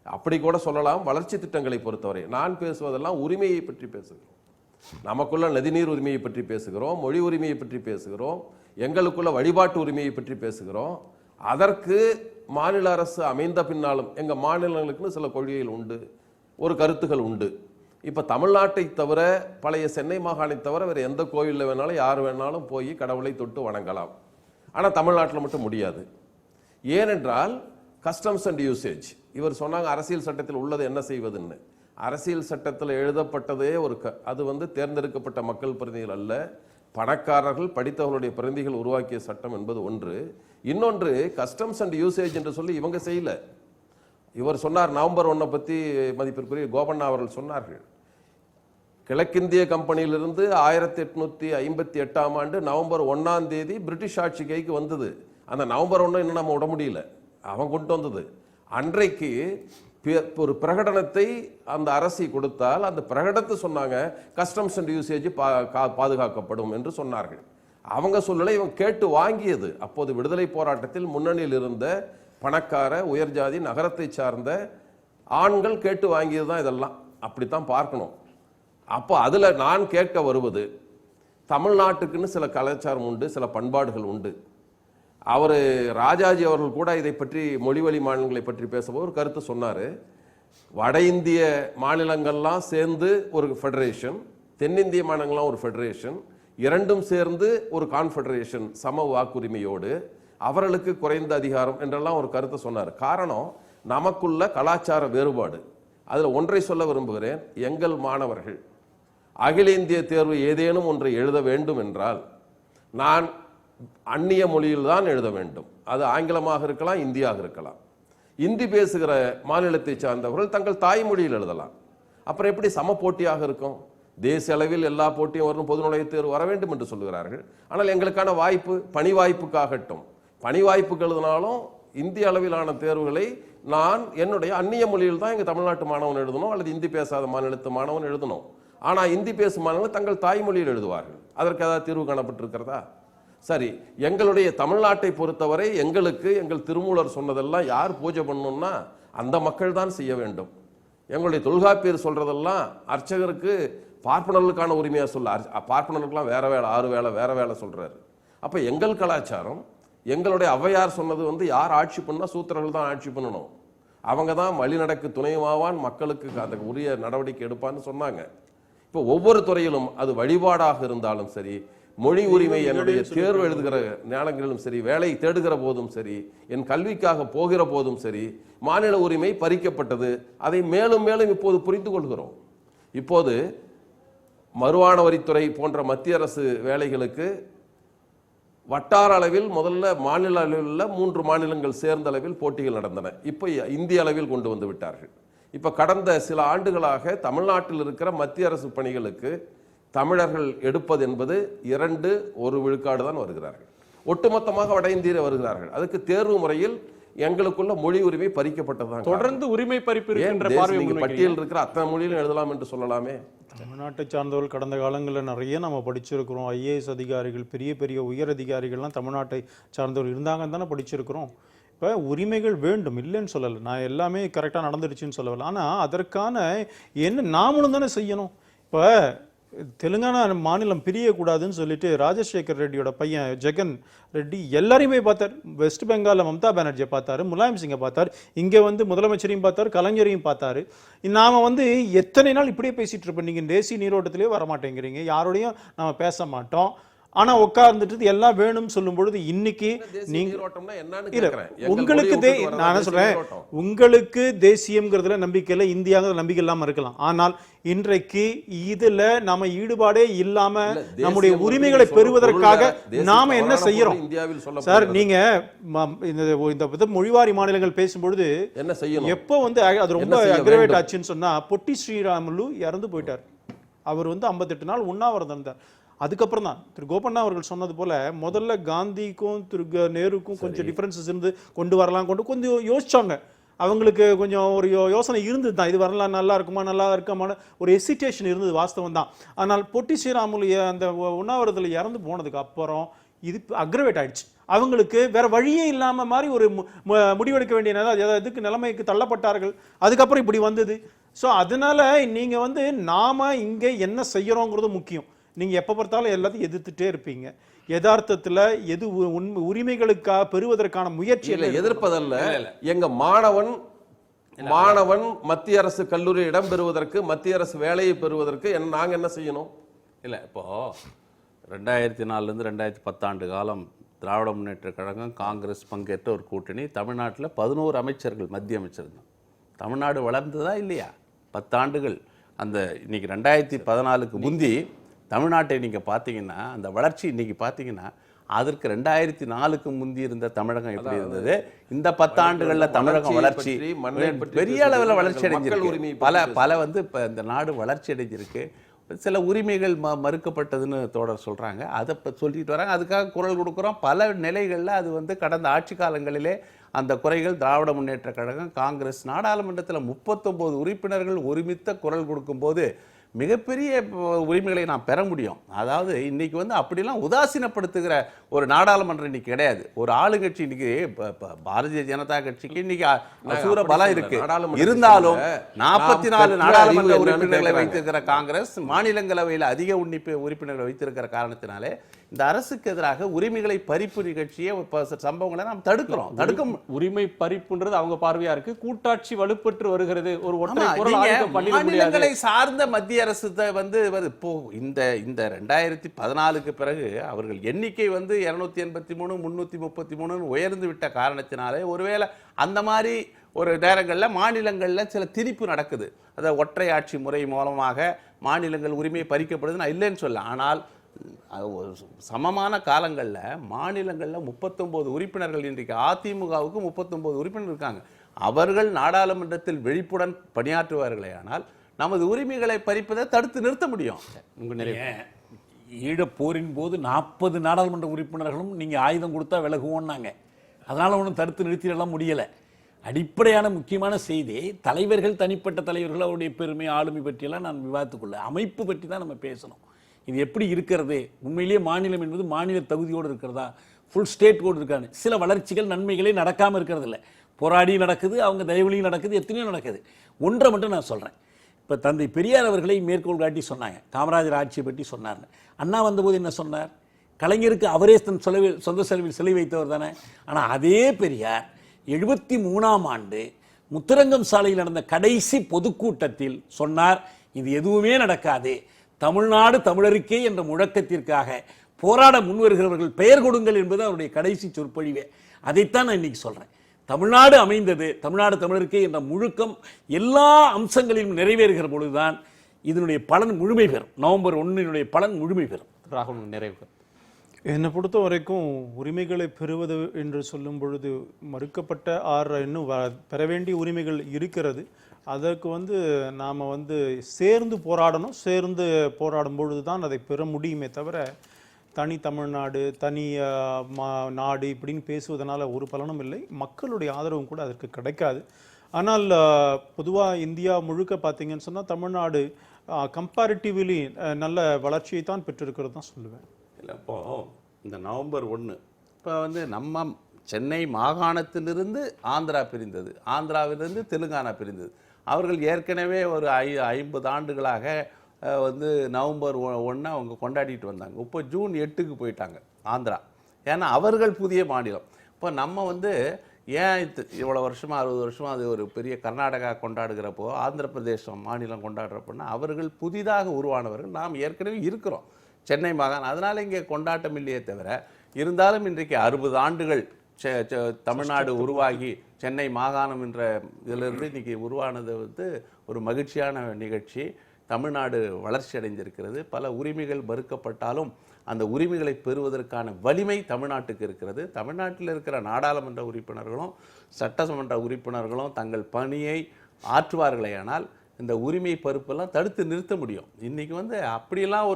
அப்படி கூட சொல்லலாம். வளர்ச்சி திட்டங்களை பொறுத்தவரை நான் பேசுவதெல்லாம் உரிமையை பற்றி பேசுகிறோம். நமக்குள்ள நதிநீர் உரிமையை பற்றி பேசுகிறோம், மொழி உரிமையை பற்றி பேசுகிறோம், எங்களுக்குள்ள வழிபாட்டு உரிமையை பற்றி பேசுகிறோம். அதற்கு மாநில அரசு அமைந்த பின்னாலும் எங்கள் மாநிலங்களுக்குன்னு சில கொள்கைகள் உண்டு, ஒரு கருத்துகள் உண்டு. இப்போ தமிழ்நாட்டை தவிர பழைய சென்னை மாகாணத்தை தவிர வேறு எந்த கோயிலில் வேணாலும் யார் வேணாலும் போய் கடவுளை தொட்டு வணங்கலாம். ஆனால் தமிழ்நாட்டில் மட்டும் முடியாது. ஏனென்றால் கஸ்டம்ஸ் அண்ட் யூசேஜ். இவர் சொன்னாங்க அரசியல் சட்டத்தில் உள்ளது என்ன செய்வதுன்னு. அரசியல் சட்டத்தில் எழுதப்பட்டதே அது தேர்ந்தெடுக்கப்பட்ட மக்கள் பிரதிநிதிகள் அல்ல, பணக்காரர்கள் படித்தவர்களுடைய பிரதிநிதிகள் உருவாக்கிய சட்டம் என்பது ஒன்று. இன்னொன்று கஸ்டம்ஸ் அண்ட் யூசேஜ் என்று சொல்லி இவங்க செய்யல. இவர் சொன்னார் நவம்பர் 1 பற்றி மதிப்பிற்குரிய கோபண்ணா அவர்கள் சொன்னார்கள். கிழக்கிந்திய கம்பெனியிலிருந்து 1858ஆம் ஆண்டு நவம்பர் 1ஆம் தேதி பிரிட்டிஷ் ஆட்சி கைக்கு வந்தது. அந்த நவம்பர் 1 இன்னும் நம்ம விட முடியல, அவன் கொண்டு வந்தது. அன்றைக்கு ஒரு பிரகடனத்தை அந்த அரசி கொடுத்தால் அந்த பிரகடனத்தை சொன்னாங்க கஸ்டம்ஸ் அண்ட் யூசேஜ் பாதுகாக்கப்படும் என்று சொன்னார்கள். அவங்க சொல்லலை, இவங்க கேட்டு வாங்கியது. அப்போது விடுதலை போராட்டத்தில் முன்னணியில் இருந்த பணக்கார உயர்ஜாதி நகரத்தை சார்ந்த ஆண்கள் கேட்டு வாங்கியது தான் இதெல்லாம். அப்படித்தான் பார்க்கணும். அப்போ அதில் நான் கேட்க வருவது, தமிழ்நாட்டுக்குன்னு சில கலாச்சாரம் உண்டு, சில பண்பாடுகள் உண்டு. அவர் ராஜாஜி அவர்கள் கூட இதை பற்றி மொழிவழி மாநிலங்களை பற்றி பேசும்போது ஒரு கருத்து சொன்னார். வட இந்திய மாநிலங்கள்லாம் சேர்ந்து ஒரு ஃபெடரேஷன், தென்னிந்திய மாநிலங்கள்லாம் ஒரு ஃபெடரேஷன், இரண்டும் சேர்ந்து ஒரு கான்ஃபெடரேஷன் சம வாக்குரிமையோடு, அவர்களுக்கு குறைந்த அதிகாரம் என்றெல்லாம் ஒரு கருத்தை சொன்னார். காரணம் நமக்குள்ள கலாச்சார வேறுபாடு. அதில் ஒன்றை சொல்ல விரும்புகிறேன். எங்கள் மாணவர்கள் அகில இந்திய தேர்வு ஏதேனும் ஒன்றை எழுத வேண்டும் என்றால் நான் அந்நிய மொழியில் தான் எழுத வேண்டும். அது ஆங்கிலமாக இருக்கலாம், இந்தியாக இருக்கலாம். இந்தி பேசுகிற மாநிலத்தை சார்ந்தவர்கள் தங்கள் தாய்மொழியில் எழுதலாம். அப்புறம் எப்படி சம போட்டியாக இருக்கும்? தேசிய அளவில் எல்லா போட்டியும் வரும், பொது நுழைவுத் தேர்வு வர வேண்டும் என்று சொல்லுகிறார்கள். ஆனால் எங்களுக்கான வாய்ப்பு பணி வாய்ப்புக்காகட்டும், பணி வாய்ப்புக்கு எழுதினாலும் இந்திய அளவிலான தேர்வுகளை நான் என்னுடைய அந்நிய மொழியில் தான் எங்கள் தமிழ்நாட்டு மாணவன் எழுதணும், அல்லது இந்தி பேசாத மாநிலத்து மாணவன் எழுதணும். ஆனால் இந்தி பேசும் மாணவர்கள் தங்கள் தாய்மொழியில் எழுதுவார்கள். அதற்கு ஏதாவது தீர்வு காணப்பட்டிருக்கிறதா? சரி, எங்களுடைய தமிழ்நாட்டை பொறுத்தவரை எங்களுக்கு எங்கள் திருமூலர் சொன்னதெல்லாம் யார் பூஜை பண்ணணும்னா அந்த மக்கள் தான் செய்ய வேண்டும். எங்களுடைய தொல்காப்பியர் சொல்றதெல்லாம் அர்ச்சகருக்கு பார்ப்பனர்களுக்கான உரிமையாக சொல்ல, பார்ப்பனர்களுக்கெல்லாம் வேற வேலை, 6 வேலை வேற வேலை சொல்றாரு. அப்போ எங்கள் கலாச்சாரம், எங்களுடைய ஔவையார் சொன்னது யார் ஆட்சி பண்ணா சூத்திரர்கள் தான் ஆட்சி பண்ணணும், அவங்க தான் வழிநடக்கு துணையுமாவான், மக்களுக்கு அந்த உரிய நடவடிக்கை எடுப்பான்னு சொன்னாங்க. இப்போ ஒவ்வொரு துறையிலும் அது வழிபாடாக இருந்தாலும் சரி, மொழி உரிமை என்னுடைய தேர்வு எழுதுகிற நேரங்களிலும் சரி, வேலை தேடுகிற போதும் சரி, என் கல்விக்காக போகிற போதும் சரி, மாநில உரிமை பறிக்கப்பட்டது. அதை மேலும் மேலும் இப்போது புரிந்து கொள்கிறோம். இப்போது மறுவான வரித்துறை போன்ற மத்திய அரசு வேலைகளுக்கு வட்டார அளவில் முதல்ல மாநில அளவில் உள்ள 3 மாநிலங்கள் சேர்ந்த அளவில் போட்டிகள் நடந்தன. இப்போ இந்திய அளவில் கொண்டு வந்து விட்டார்கள். இப்போ கடந்த சில ஆண்டுகளாக தமிழ்நாட்டில் இருக்கிற மத்திய அரசு பணிகளுக்கு தமிழர்கள் எடுப்பது என்பது 2-1 விழுக்காடு தான் வருகிறார்கள். ஒட்டுமொத்தமாக வட இந்திய வருகிறார்கள். அதுக்கு தேர்வு முறையில் எங்களுக்குள்ள மொழி உரிமை பறிக்கப்பட்டதுதான். தொடர்ந்து உரிமை பறிப்பு பட்டியல் இருக்கிற அத்தனை மொழியிலும் எழுதலாம் என்று சொல்லலாமே. தமிழ்நாட்டை சார்ந்தவர்கள் கடந்த காலங்களில் நிறைய நம்ம படிச்சிருக்கிறோம். ஐஏஎஸ் அதிகாரிகள், பெரிய பெரிய உயர் அதிகாரிகள்லாம் தமிழ்நாட்டை சார்ந்தவர்கள் இருந்தாங்கன்னு தானே படிச்சிருக்கிறோம். இப்போ உரிமைகள் வேண்டும், இல்லைன்னு சொல்லலை, நான் எல்லாமே கரெக்டாக நடந்துடுச்சுன்னு சொல்லலை. ஆனால் அதற்கான என்ன நாமளும் தானே செய்யணும். இப்போ தெலுங்கானா மாநிலம் பிரியக்கூடாதுன்னு சொல்லிட்டு ராஜசேகர் ரெட்டியோட பையன் ஜெகன் ரெட்டி எல்லாரையுமே பார்த்தார். வெஸ்ட் பெங்காலில் மம்தா பானர்ஜியை பார்த்தாரு, முலாயம் சிங்கை பார்த்தார், இங்கே முதலமைச்சரையும் பார்த்தார், கலைஞரையும் பார்த்தாரு. நாம் எத்தனை நாள் இப்படியே பேசிட்டு இருப்போம். நீங்கள் தேசிய நீரோட்டத்திலே வரமாட்டேங்கிறீங்க, யாரோடையும் நம்ம பேச மாட்டோம். ஆனா உட்கார்ந்துட்டு எல்லாம் வேணும்னு சொல்லும் பொழுது இன்னைக்கு நீங்க உங்களுக்கு நான் என்ன சொல்றேன், உங்களுக்கு தேசியம்ங்கிறதுல நம்பிக்கை இல்லை, இந்தியாங்கிற நம்பிக்கை இல்லாம இருக்கலாம். ஆனால் இன்றைக்கு இதுல நம்ம ஈடுபாடே இல்லாம நம்முடைய உரிமைகளை பெறுவதற்காக நாம என்ன செய்யறோம் சார்? நீங்க இந்த மொழிவாரி மாநிலங்கள் பேசும்பொழுது என்ன செய்யணும், எப்போ அது ரொம்ப அக்ரவேட் ஆச்சுன்னு சொன்னா பொட்டி ஸ்ரீராமுலு இறந்து போயிட்டார். அவர் வந்து 58 நாள் உண்ணாவிரதம் இருந்தார். அதுக்கப்புறம் தான் திரு கோபண்ணா அவர்கள் சொன்னது போல முதல்ல காந்திக்கும் திரு நேருக்கும் கொஞ்சம் டிஃபரன்சஸ் இருந்து கொண்டு வரலாம் கொஞ்சம் யோசிச்சாங்க. அவங்களுக்கு கொஞ்சம் ஒரு யோசனை இருந்தது தான், இது வரலாம், நல்லா இருக்குமா நல்லா இருக்குமான ஒரு எசிட்டேஷன் இருந்தது, வாஸ்தவம் தான். ஆனால் பொட்டி ஸ்ரீராமுலு அந்த உண்ணாவிரதத்தில் இறந்து போனதுக்கு அப்புறம் இது அக்ரவேட் ஆயிடுச்சு. அவங்களுக்கு வேற வழியே இல்லாம மாதிரி ஒரு முடிவெடுக்க வேண்டிய இதுக்கு நிலைமைக்கு தள்ளப்பட்டார்கள். அதுக்கப்புறம் இப்படி வந்தது. ஸோ அதனால நீங்க வந்து நாம இங்க என்ன செய்யறோங்கிறது முக்கியம். நீங்க எப்ப பார்த்தாலும் எல்லாத்தையும் எதிர்த்துட்டே இருப்பீங்க. யதார்த்தத்துல எது உரிமைகளுக்காக பெறுவதற்கான முயற்சி இல்லை, எதிர்ப்பதல்ல. எங்க மாணவன் மத்திய அரசு கல்லூரி இடம் பெறுவதற்கு, மத்திய அரசு வேலையை பெறுவதற்கு நாங்க என்ன செய்யணும்? இல்லை, இப்போ 2004லேருந்து 2010 ஆண்டு காலம் திராவிட முன்னேற்ற கழகம் காங்கிரஸ் பங்கேற்ற ஒரு கூட்டணி. தமிழ்நாட்டில் 11 அமைச்சர்கள், மத்திய அமைச்சர் தான். தமிழ்நாடு வளர்ந்ததா இல்லையா? 10 ஆண்டுகள். அந்த இன்னைக்கு 2014க்கு முந்தி தமிழ்நாட்டை நீங்கள் பார்த்தீங்கன்னா, அந்த வளர்ச்சி இன்னைக்கு பார்த்தீங்கன்னா, அதற்கு 2004க்கு முந்தி இருந்த தமிழகம் எப்படி இருந்தது, இந்த 10 ஆண்டுகளில் தமிழகம் வளர்ச்சி பெரிய அளவில் வளர்ச்சி அடைஞ்சிருக்கு. பல வந்து இப்போ இந்த நாடு வளர்ச்சி அடைஞ்சிருக்கு. சில உரிமைகள் மறுக்கப்பட்டதுன்னு தோழர் சொல்கிறாங்க, அதை இப்போ சொல்லிட்டு வராங்க. அதுக்காக குரல் கொடுக்குறோம். பல நிலைகளில் அது வந்து கடந்த ஆட்சி காலங்களிலே அந்த குறைகள் திராவிட முன்னேற்ற கழகம் காங்கிரஸ் நாடாளுமன்றத்தில் 39 உறுப்பினர்கள் ஒருமித்த குரல் கொடுக்கும்போது மிகப்பெரிய உரிமைகளை நாம் பெற முடியும். அதாவது இன்னைக்கு வந்து அப்படிலாம் உதாசீனப்படுத்துகிற ஒரு நாடாளுமன்றம் இன்னைக்கு கிடையாது. ஒரு ஆளுங்கட்சி இன்னைக்கு பாரதிய ஜனதா கட்சிக்கு இன்னைக்கு அசூர பலம் இருக்கு. இருந்தாலும் 44 நாடாளுமன்ற உறுப்பினர்களை வைத்திருக்கிற காங்கிரஸ் மாநிலங்களவையில் அதிக உறுப்பினர்களை வைத்திருக்கிற காரணத்தினாலே இந்த அரசுக்கு எதிராக உரிமைகளை பறிப்பு நிகழ்ச்சியை சம்பவங்களை நாம் தடுக்க உரிமை பறிப்புன்றது அவங்க பார்வையா இருக்கு. கூட்டாட்சி வலுப்பெற்று வருகிறது. ஒரு ஒற்றை குரல் ஆதிக்கம் பண்ணிட முடியாது. மாநிலங்களை சார்ந்த மத்திய அரசு வந்து இப்போ இந்த 2014க்கு பிறகு அவர்கள் எண்ணிக்கை வந்து 283 333 உயர்ந்து விட்ட காரணத்தினாலே ஒருவேளை அந்த மாதிரி ஒரு நேரங்களில் மாநிலங்களில் சில திணிப்பு நடக்குது. அதாவது ஒற்றை ஆட்சி முறை மூலமாக மாநிலங்கள் உரிமையை பறிக்கப்படுது. நான் இல்லைன்னு சொல்ல. ஆனால் சமமான காலங்களில் மாநிலங்களில் 39 உறுப்பினர்கள், இன்றைக்கு அதிமுகவுக்கு 39 உறுப்பினர் இருக்காங்க. அவர்கள் நாடாளுமன்றத்தில் விழிப்புடன் பணியாற்றுவார்களே ஆனால் நமது உரிமைகளை பறிப்பதை தடுத்து நிறுத்த முடியும். ஈழப்போரின் போது 40 நாடாளுமன்ற உறுப்பினர்களும் நீங்கள் ஆயுதம் கொடுத்தா விலகுவோன்னாங்க. அதனால் ஒன்றும் தடுத்து நிறுத்திடலாம் முடியலை. அடிப்படையான முக்கியமான செய்தி, தலைவர்கள், தனிப்பட்ட தலைவர்கள், அவருடைய பெருமை ஆளுமை பற்றியெல்லாம் நான் விவாதத்துக்குள்ள அமைப்பு பற்றி தான் நம்ம பேசணும். இது எப்படி இருக்கிறது, உண்மையிலேயே மாநிலம் என்பது மாநில தகுதியோடு இருக்கிறதா, ஃபுல் ஸ்டேட் கோடு இருக்கான்னு. சில வளர்ச்சிகள் நன்மைகளே நடக்காமல் இருக்கிறது இல்லை. போராடி நடக்குது, அவங்க தயவுலையும் நடக்குது, எத்தனையோ நடக்குது. ஒன்றை மட்டும் நான் சொல்கிறேன். இப்போ தந்தை பெரியார் அவர்களை மேற்கோள் காட்டி சொன்னாங்க, காமராஜர் ஆட்சியை பற்றி சொன்னார்னு. அண்ணா வந்தபோது என்ன சொன்னார்? கலைஞருக்கு அவரே தன் சொந்த செலவில் சிலை வைத்தவர் தானே. ஆனால் அதே பெரியார் 73ஆம் ஆண்டு முத்துரங்கம் சாலையில் நடந்த கடைசி பொதுக்கூட்டத்தில் சொன்னார், இது எதுவுமே நடக்காது, தமிழ்நாடு தமிழருக்கே என்ற முழக்கத்திற்காக போராட முன்வருகிறவர்கள் பெயர் கொடுங்கள் என்பது அவருடைய கடைசி சொற்பொழிவே. அதைத்தான் நான் இன்னைக்கு சொல்றேன். தமிழ்நாடு அமைந்தது தமிழ்நாடு தமிழருக்கே என்ற முழுக்கம் எல்லா அம்சங்களிலும் நிறைவேறுகிற பொழுதுதான் இதனுடைய பலன் முழுமை பெறும். நவம்பர் 1 பலன் முழுமை பெறும். ராகுல், நிறைவு. என்னை பொறுத்த வரைக்கும் உரிமைகளை பெறுவது என்று சொல்லும் பொழுது மறுக்கப்பட்ட இன்னும் பெற வேண்டிய உரிமைகள் இருக்கிறது. அதற்கு வந்து நாம் வந்து சேர்ந்து போராடணும். சேர்ந்து போராடும் பொழுது தான் அதை பெற முடியுமே தவிர தனி தமிழ்நாடு, தனி நாடு இப்படின்னு பேசுவதனால ஒரு பலனும் இல்லை. மக்களுடைய ஆதரவும் கூட அதற்கு கிடைக்காது. ஆனால் பொதுவாக இந்தியா முழுக்க பார்த்தீங்கன்னு சொன்னால் தமிழ்நாடு கம்பேரிட்டிவ்லி நல்ல வளர்ச்சியை தான் பெற்றிருக்கிறது தான் சொல்லுவேன். இல்லை, இப்போது இந்த நவம்பர் 1 இப்போ வந்து நம்ம சென்னை மாகாணத்திலிருந்து ஆந்திரா பிரிந்தது, ஆந்திராவிலிருந்து தெலுங்கானா பிரிந்தது. அவர்கள் ஏற்கனவே ஒரு 50 ஆண்டுகளாக வந்து நவம்பர் 1 அவங்க கொண்டாடிட்டு வந்தாங்க. இப்போ ஜூன் 8க்கு போயிட்டாங்க ஆந்திரா. ஏன்னா அவர்கள் புதிய மாநிலம். இப்போ நம்ம வந்து ஏன் இவ்வளோ வருஷமாக 60 வருஷமாக அது ஒரு பெரிய கர்நாடகா கொண்டாடுகிறப்போ, ஆந்திர பிரதேசம் மாநிலம் கொண்டாடுறப்போனா அவர்கள் புதிதாக உருவானவர்கள், நாம் ஏற்கனவே இருக்கிறோம் சென்னை மாகாணம். அதனால் இங்கே கொண்டாட்டம் இல்லையே தவிர, இருந்தாலும் இன்றைக்கு 60 ஆண்டுகள் தமிழ்நாடு உருவாகி சென்னை மாகாணம் என்ற இதிலிருந்து இன்றைக்கி உருவானது வந்து ஒரு மகிழ்ச்சியான நிகழ்ச்சி. தமிழ்நாடு வளர்ச்சி அடைந்திருக்கிறது. பல உரிமைகள் மறுக்கப்பட்டாலும் அந்த உரிமைகளை பெறுவதற்கான வலிமை தமிழ்நாட்டுக்கு இருக்கிறது. தமிழ்நாட்டில் இருக்கிற நாடாளுமன்ற உறுப்பினர்களும் சட்டமன்ற உறுப்பினர்களும் தங்கள் பணியை ஆற்றுவார்களேயானால் இந்த உரிமை பருப்பெல்லாம் தடுத்து நிறுத்த முடியும். இன்றைக்கி வந்து அப்படியெல்லாம்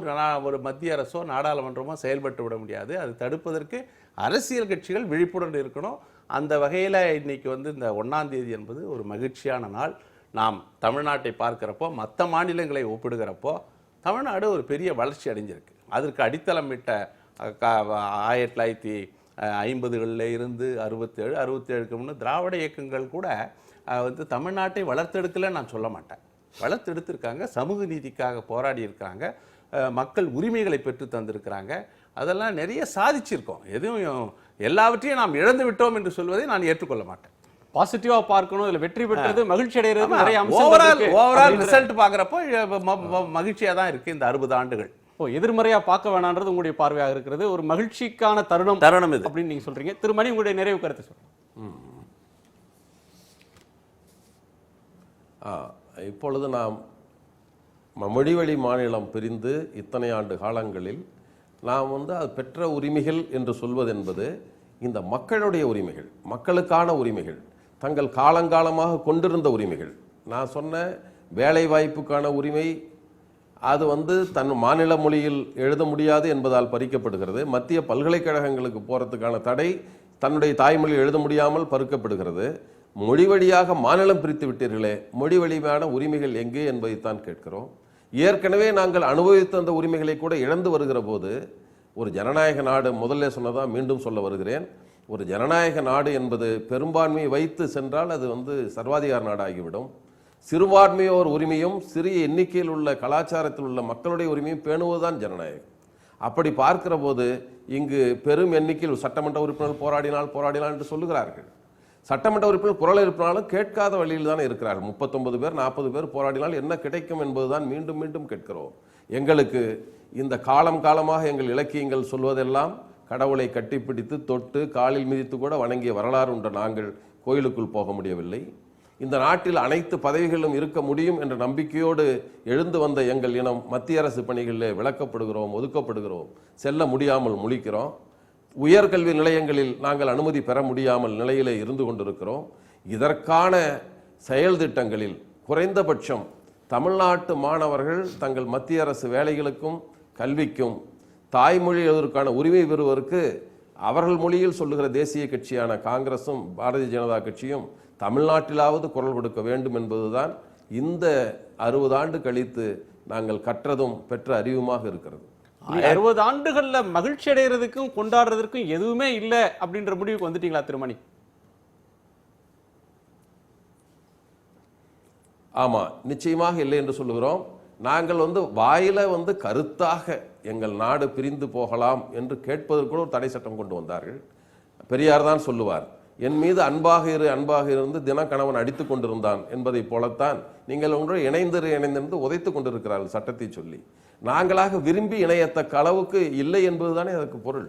ஒரு மத்திய அரசோ நாடாளுமன்றமோ செயல்பட்டு விட முடியாது. அது தடுப்பதற்கு அரசியல் கட்சிகள் விழிப்புடன் இருக்கணும். அந்த வகையில் இன்றைக்கி வந்து இந்த 1ஆம் தேதி என்பது ஒரு மகிழ்ச்சியான நாள். நாம் தமிழ்நாட்டை பார்க்குறப்போ மற்ற மாநிலங்களை ஒப்பிடுகிறப்போ தமிழ்நாடு ஒரு பெரிய வளர்ச்சி அடைஞ்சிருக்கு. அதற்கு அடித்தளமிட்ட 1950களில் இருந்து 67க்கு முன்னே திராவிட இயக்கங்கள் கூட வந்து தமிழ்நாட்டை வளர்த்தெடுக்கலன்னு நான் சொல்ல மாட்டேன். வளர்த்தெடுத்திருக்காங்க, சமூக நீதிக்காக போராடி இருக்காங்க, மக்கள் உரிமைகளை பெற்று தந்திருக்கிறாங்க, அதெல்லாம் நிறைய சாதிச்சிருக்கோம். எதுவும் எல்லாவற்றையும் நாம் இழந்து விட்டோம் என்று சொல்வதை நான் ஏற்றுக்கொள்ள மாட்டேன். பாசிட்டிவா பார்க்கணும், இதுல வெற்றி பெற்றது மகிழ்ச்சி அடைகிறது நிறைய ஓவரால் ரிசல்ட் பார்க்குறப்போ மகிழ்ச்சியாக தான் இருக்குது இந்த 60 ஆண்டுகள். எதிர்மறையா பார்க்க வேணான்றது உங்களுடைய பார்வையாக இருக்கிறது. ஒரு மகிழ்ச்சிக்கான தருணம் இது அப்படின்னு நீங்க சொல்றீங்க. திருமணி, உங்களுடைய நிறைவு கருத்தை சொல்லுங்க. இப்பொழுது நாம் மொழிவழி மாநிலம் பிரிந்து இத்தனை ஆண்டு காலங்களில் நாம் வந்து அது பெற்ற உரிமைகள் என்று சொல்வது என்பது இந்த மக்களுடைய உரிமைகள், மக்களுக்கான உரிமைகள், தங்கள் காலங்காலமாக கொண்டிருந்த உரிமைகள். நான் சொன்ன வேலை வாய்ப்புக்கான உரிமை அது வந்து தன் மாநில மொழியில் எழுத முடியாது என்பதால் பறிக்கப்படுகிறது. மத்திய பல்கலைக்கழகங்களுக்கு போகிறதுக்கான தடை தன்னுடைய தாய்மொழியில் எழுத முடியாமல் பறிக்கப்படுகிறது. மொழி வழியாக மாநிலம் பிரித்து விட்டீர்களே, மொழி வழியான உரிமைகள் எங்கே என்பதைத்தான் கேட்கிறோம். ஏற்கனவே நாங்கள் அனுபவித்த அந்த உரிமைகளை கூட இழந்து வருகிற போது ஒரு ஜனநாயக நாடு, முதல்ல சொன்னதான் மீண்டும் சொல்ல வருகிறேன், ஒரு ஜனநாயக நாடு என்பது பெரும்பான்மையை வைத்து சென்றால் அது வந்து சர்வாதிகார நாடாகிவிடும். சிறுபான்மையோர் உரிமையும் சிறிய எண்ணிக்கையில் உள்ள கலாச்சாரத்தில் உள்ள மக்களுடைய உரிமையும் பேணுவதுதான் ஜனநாயகம். அப்படி பார்க்கிற போது இங்கு பெரும் எண்ணிக்கையில் சட்டமன்ற உறுப்பினர்கள் போராடினால் என்று சொல்லுகிறார்கள். சட்டமன்ற உறுப்பினர் குரல் எழுப்பினாலும் கேட்காத வழியில் தான் இருக்கிறார்கள். 39 பேர் 40 பேர் போராடினால் என்ன கிடைக்கும் என்பதுதான் மீண்டும் மீண்டும் கேட்கிறோம். எங்களுக்கு இந்த காலமாக எங்கள் இலக்கியங்கள் சொல்வதெல்லாம் கடவுளை கட்டிப்பிடித்து தொட்டு காலில் மிதித்து கூட வணங்கிய வரலாறு உண்ட நாங்கள் கோயிலுக்குள் போக முடியவில்லை. இந்த நாட்டில் அனைத்து பதவிகளும் இருக்க முடியும் என்ற நம்பிக்கையோடு எழுந்து வந்த எங்கள் இனம் மத்திய அரசு பணிகளில் விலக்கப்படுகிறோம், ஒதுக்கப்படுகிறோம், செல்ல முடியாமல் முழிக்கிறோம். உயர்கல்வி நிலையங்களில் நாங்கள் அனுமதி பெற முடியாமல் நிலையிலே இருந்து கொண்டிருக்கிறோம். இதற்கான செயல் திட்டங்களில் குறைந்தபட்சம் தமிழ்நாட்டு மாணவர்கள் தங்கள் மத்திய அரசு வேலைகளுக்கும் கல்விக்கும் தாய்மொழி எழுதுவதற்கான உரிமை பெறுவதற்கு அவர்கள் மொழியில் சொல்லுகிற தேசிய கட்சியான காங்கிரசும் பாரதிய ஜனதா கட்சியும் தமிழ்நாட்டிலாவது குரல் கொடுக்க வேண்டும் என்பதுதான் இந்த 60 ஆண்டு கழித்து நாங்கள் கற்றதும் பெற்ற அறிவுமாக இருக்கிறது. 60 ஆண்டுகள்ல மகிழ்ச்சி அடைகிறதுக்கும் கொண்டாடுறதுக்கும் எதுவுமே இல்லை அப்படின்ற முடிவுக்கு வந்துட்டீங்களா திருமணி? ஆமா, நிச்சயமாக இல்லை என்று சொல்லுகிறோம். நாங்கள் வந்து வாயில வந்து கருத்தாக எங்கள் நாடு பிரிந்து போகலாம் என்று கேட்பதற்கு கூட ஒரு தடை சட்டம் கொண்டு வந்தார்கள். பெரியார் தான் சொல்லுவார், என் மீது அன்பாக இருந்து தினக்கணவன் அடித்து கொண்டிருந்தான் என்பதை போலத்தான் நீங்கள் ஒன்று இணைந்திருந்து உதைத்து கொண்டிருக்கிறார்கள் சட்டத்தை சொல்லி. நாங்களாக விரும்பி இணையத்தக்க அளவுக்கு இல்லை என்பதுதானே அதற்கு பொருள்.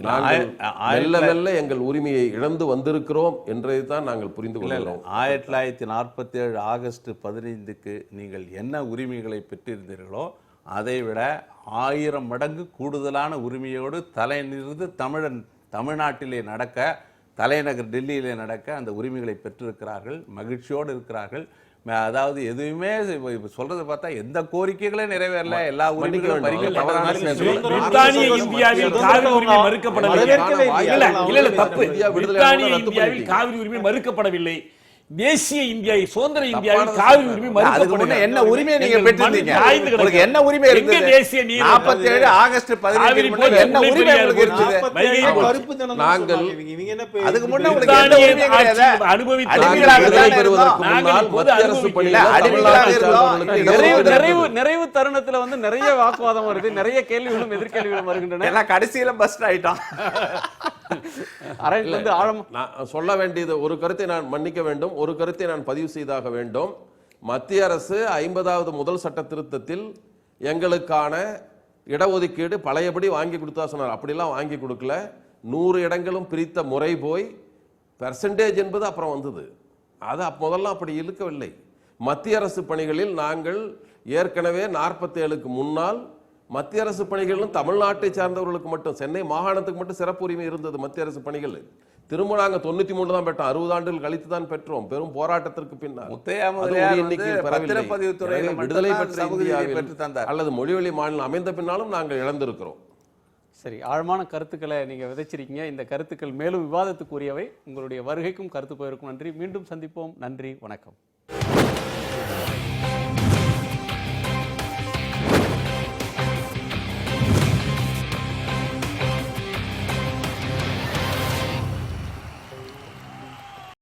நாங்கள் மெல்ல மெல்ல எங்கள் உரிமையை இழந்து வந்திருக்கிறோம் என்றதைத்தான் நாங்கள் புரிந்து கொள்கிறோம். 1947 ஆகஸ்ட் 15க்கு நீங்கள் என்ன உரிமைகளை பெற்றிருந்தீர்களோ அதை விட 1000 மடங்கு கூடுதலான உரிமையோடு தலைநிறுத்து தமிழ்நாட்டிலே நடக்க, தலைநகர் டெல்லியிலே நடக்க அந்த உரிமைகளை பெற்றிருக்கிறார்கள், மகிழ்ச்சியோடு இருக்கிறார்கள். அதாவது எதுவுமே சொல்றதை பார்த்தா எந்த கோரிக்கைகளே நிறைவேறல, எல்லா உரிமைகளும் மறுக்கப்படவில்லை. தேசிய இந்தியாவை சுதந்திர இந்தியாவில் காவிரி உரிமை மறுக்கப்படவில்லை. என்ன உரிமை நீங்க பெற்றிருந்தீங்க? உங்களுக்கு என்ன உரிமை இருந்தது? தேசிய நீர் 47 ஆகஸ்ட் 15 என்ன உரிமை உங்களுக்கு இருந்தது? நாங்கள் அதுக்கு முன்ன உங்களுக்கு என்ன உரிமை கிடையாது? நிறைவு தருணத்துல வந்து நிறைய வாக்குவாதம் வருது, நிறைய கேள்விகளும் எதிர்கேள்விகளும் வருகின்றன. எல்லாம் கடைசியில பஸ்ட் ஆயிட்டோம். சொல்ல வேண்டியது ஒரு கருத்தை நான் மன்னிக்க வேண்டும், ஒரு கருத்தை நான் பதிவு செய்தாக வேண்டும். மத்திய அரசு 50வது முதல் சட்ட திருத்தத்தில் எங்களுக்கான இடஒதுக்கீடு பழையபடி வாங்கி கொடுத்தா சொன்னார். அப்படிலாம் வாங்கி கொடுக்கல. 100 இடங்களும் பிரித்த முறை போய் பெர்சன்டேஜ் என்பது அப்புறம் வந்தது. அது முதல்ல அப்படி இழுக்கவில்லை. மத்திய அரசு பணிகளில் நாங்கள் ஏற்கனவே 47க்கு முன்னால் மத்திய அரசு பணிகளும் தமிழ்நாட்டை சார்ந்தவர்களுக்கு மட்டும், சென்னை மாகாணத்துக்கு மட்டும் சிறப்பு உரிமை இருந்தது மத்திய அரசு பணிகள். திரும்ப நாங்கள் 93 தான் பெற்றோம், 60 ஆண்டுகள் கழித்து தான் பெற்றோம், பெரும் போராட்டத்திற்கு பின்னால். முத்தையா அது முதலியார் ஒரு வந்து எண்ணிக்கையில் பெறவில்லை. பத்திரப்பதிவுத்துறையில எனவே மட்டும்தான் விடுதலை பெற்ற சமூக நீதியை இந்தியாவில் பெற்று தந்தார். அல்லது மொழிவழி மாநிலம் அமைந்த பின்னாலும் நாங்கள் இழந்திருக்கிறோம். சரி, ஆழமான கருத்துக்களை நீங்க விதைச்சிருக்கீங்க. இந்த கருத்துக்கள் மேலும் விவாதத்துக்குரியவை. உங்களுடைய வருகைக்கும் கருத்து போயிருக்கும் நன்றி. மீண்டும் சந்திப்போம். நன்றி, வணக்கம்.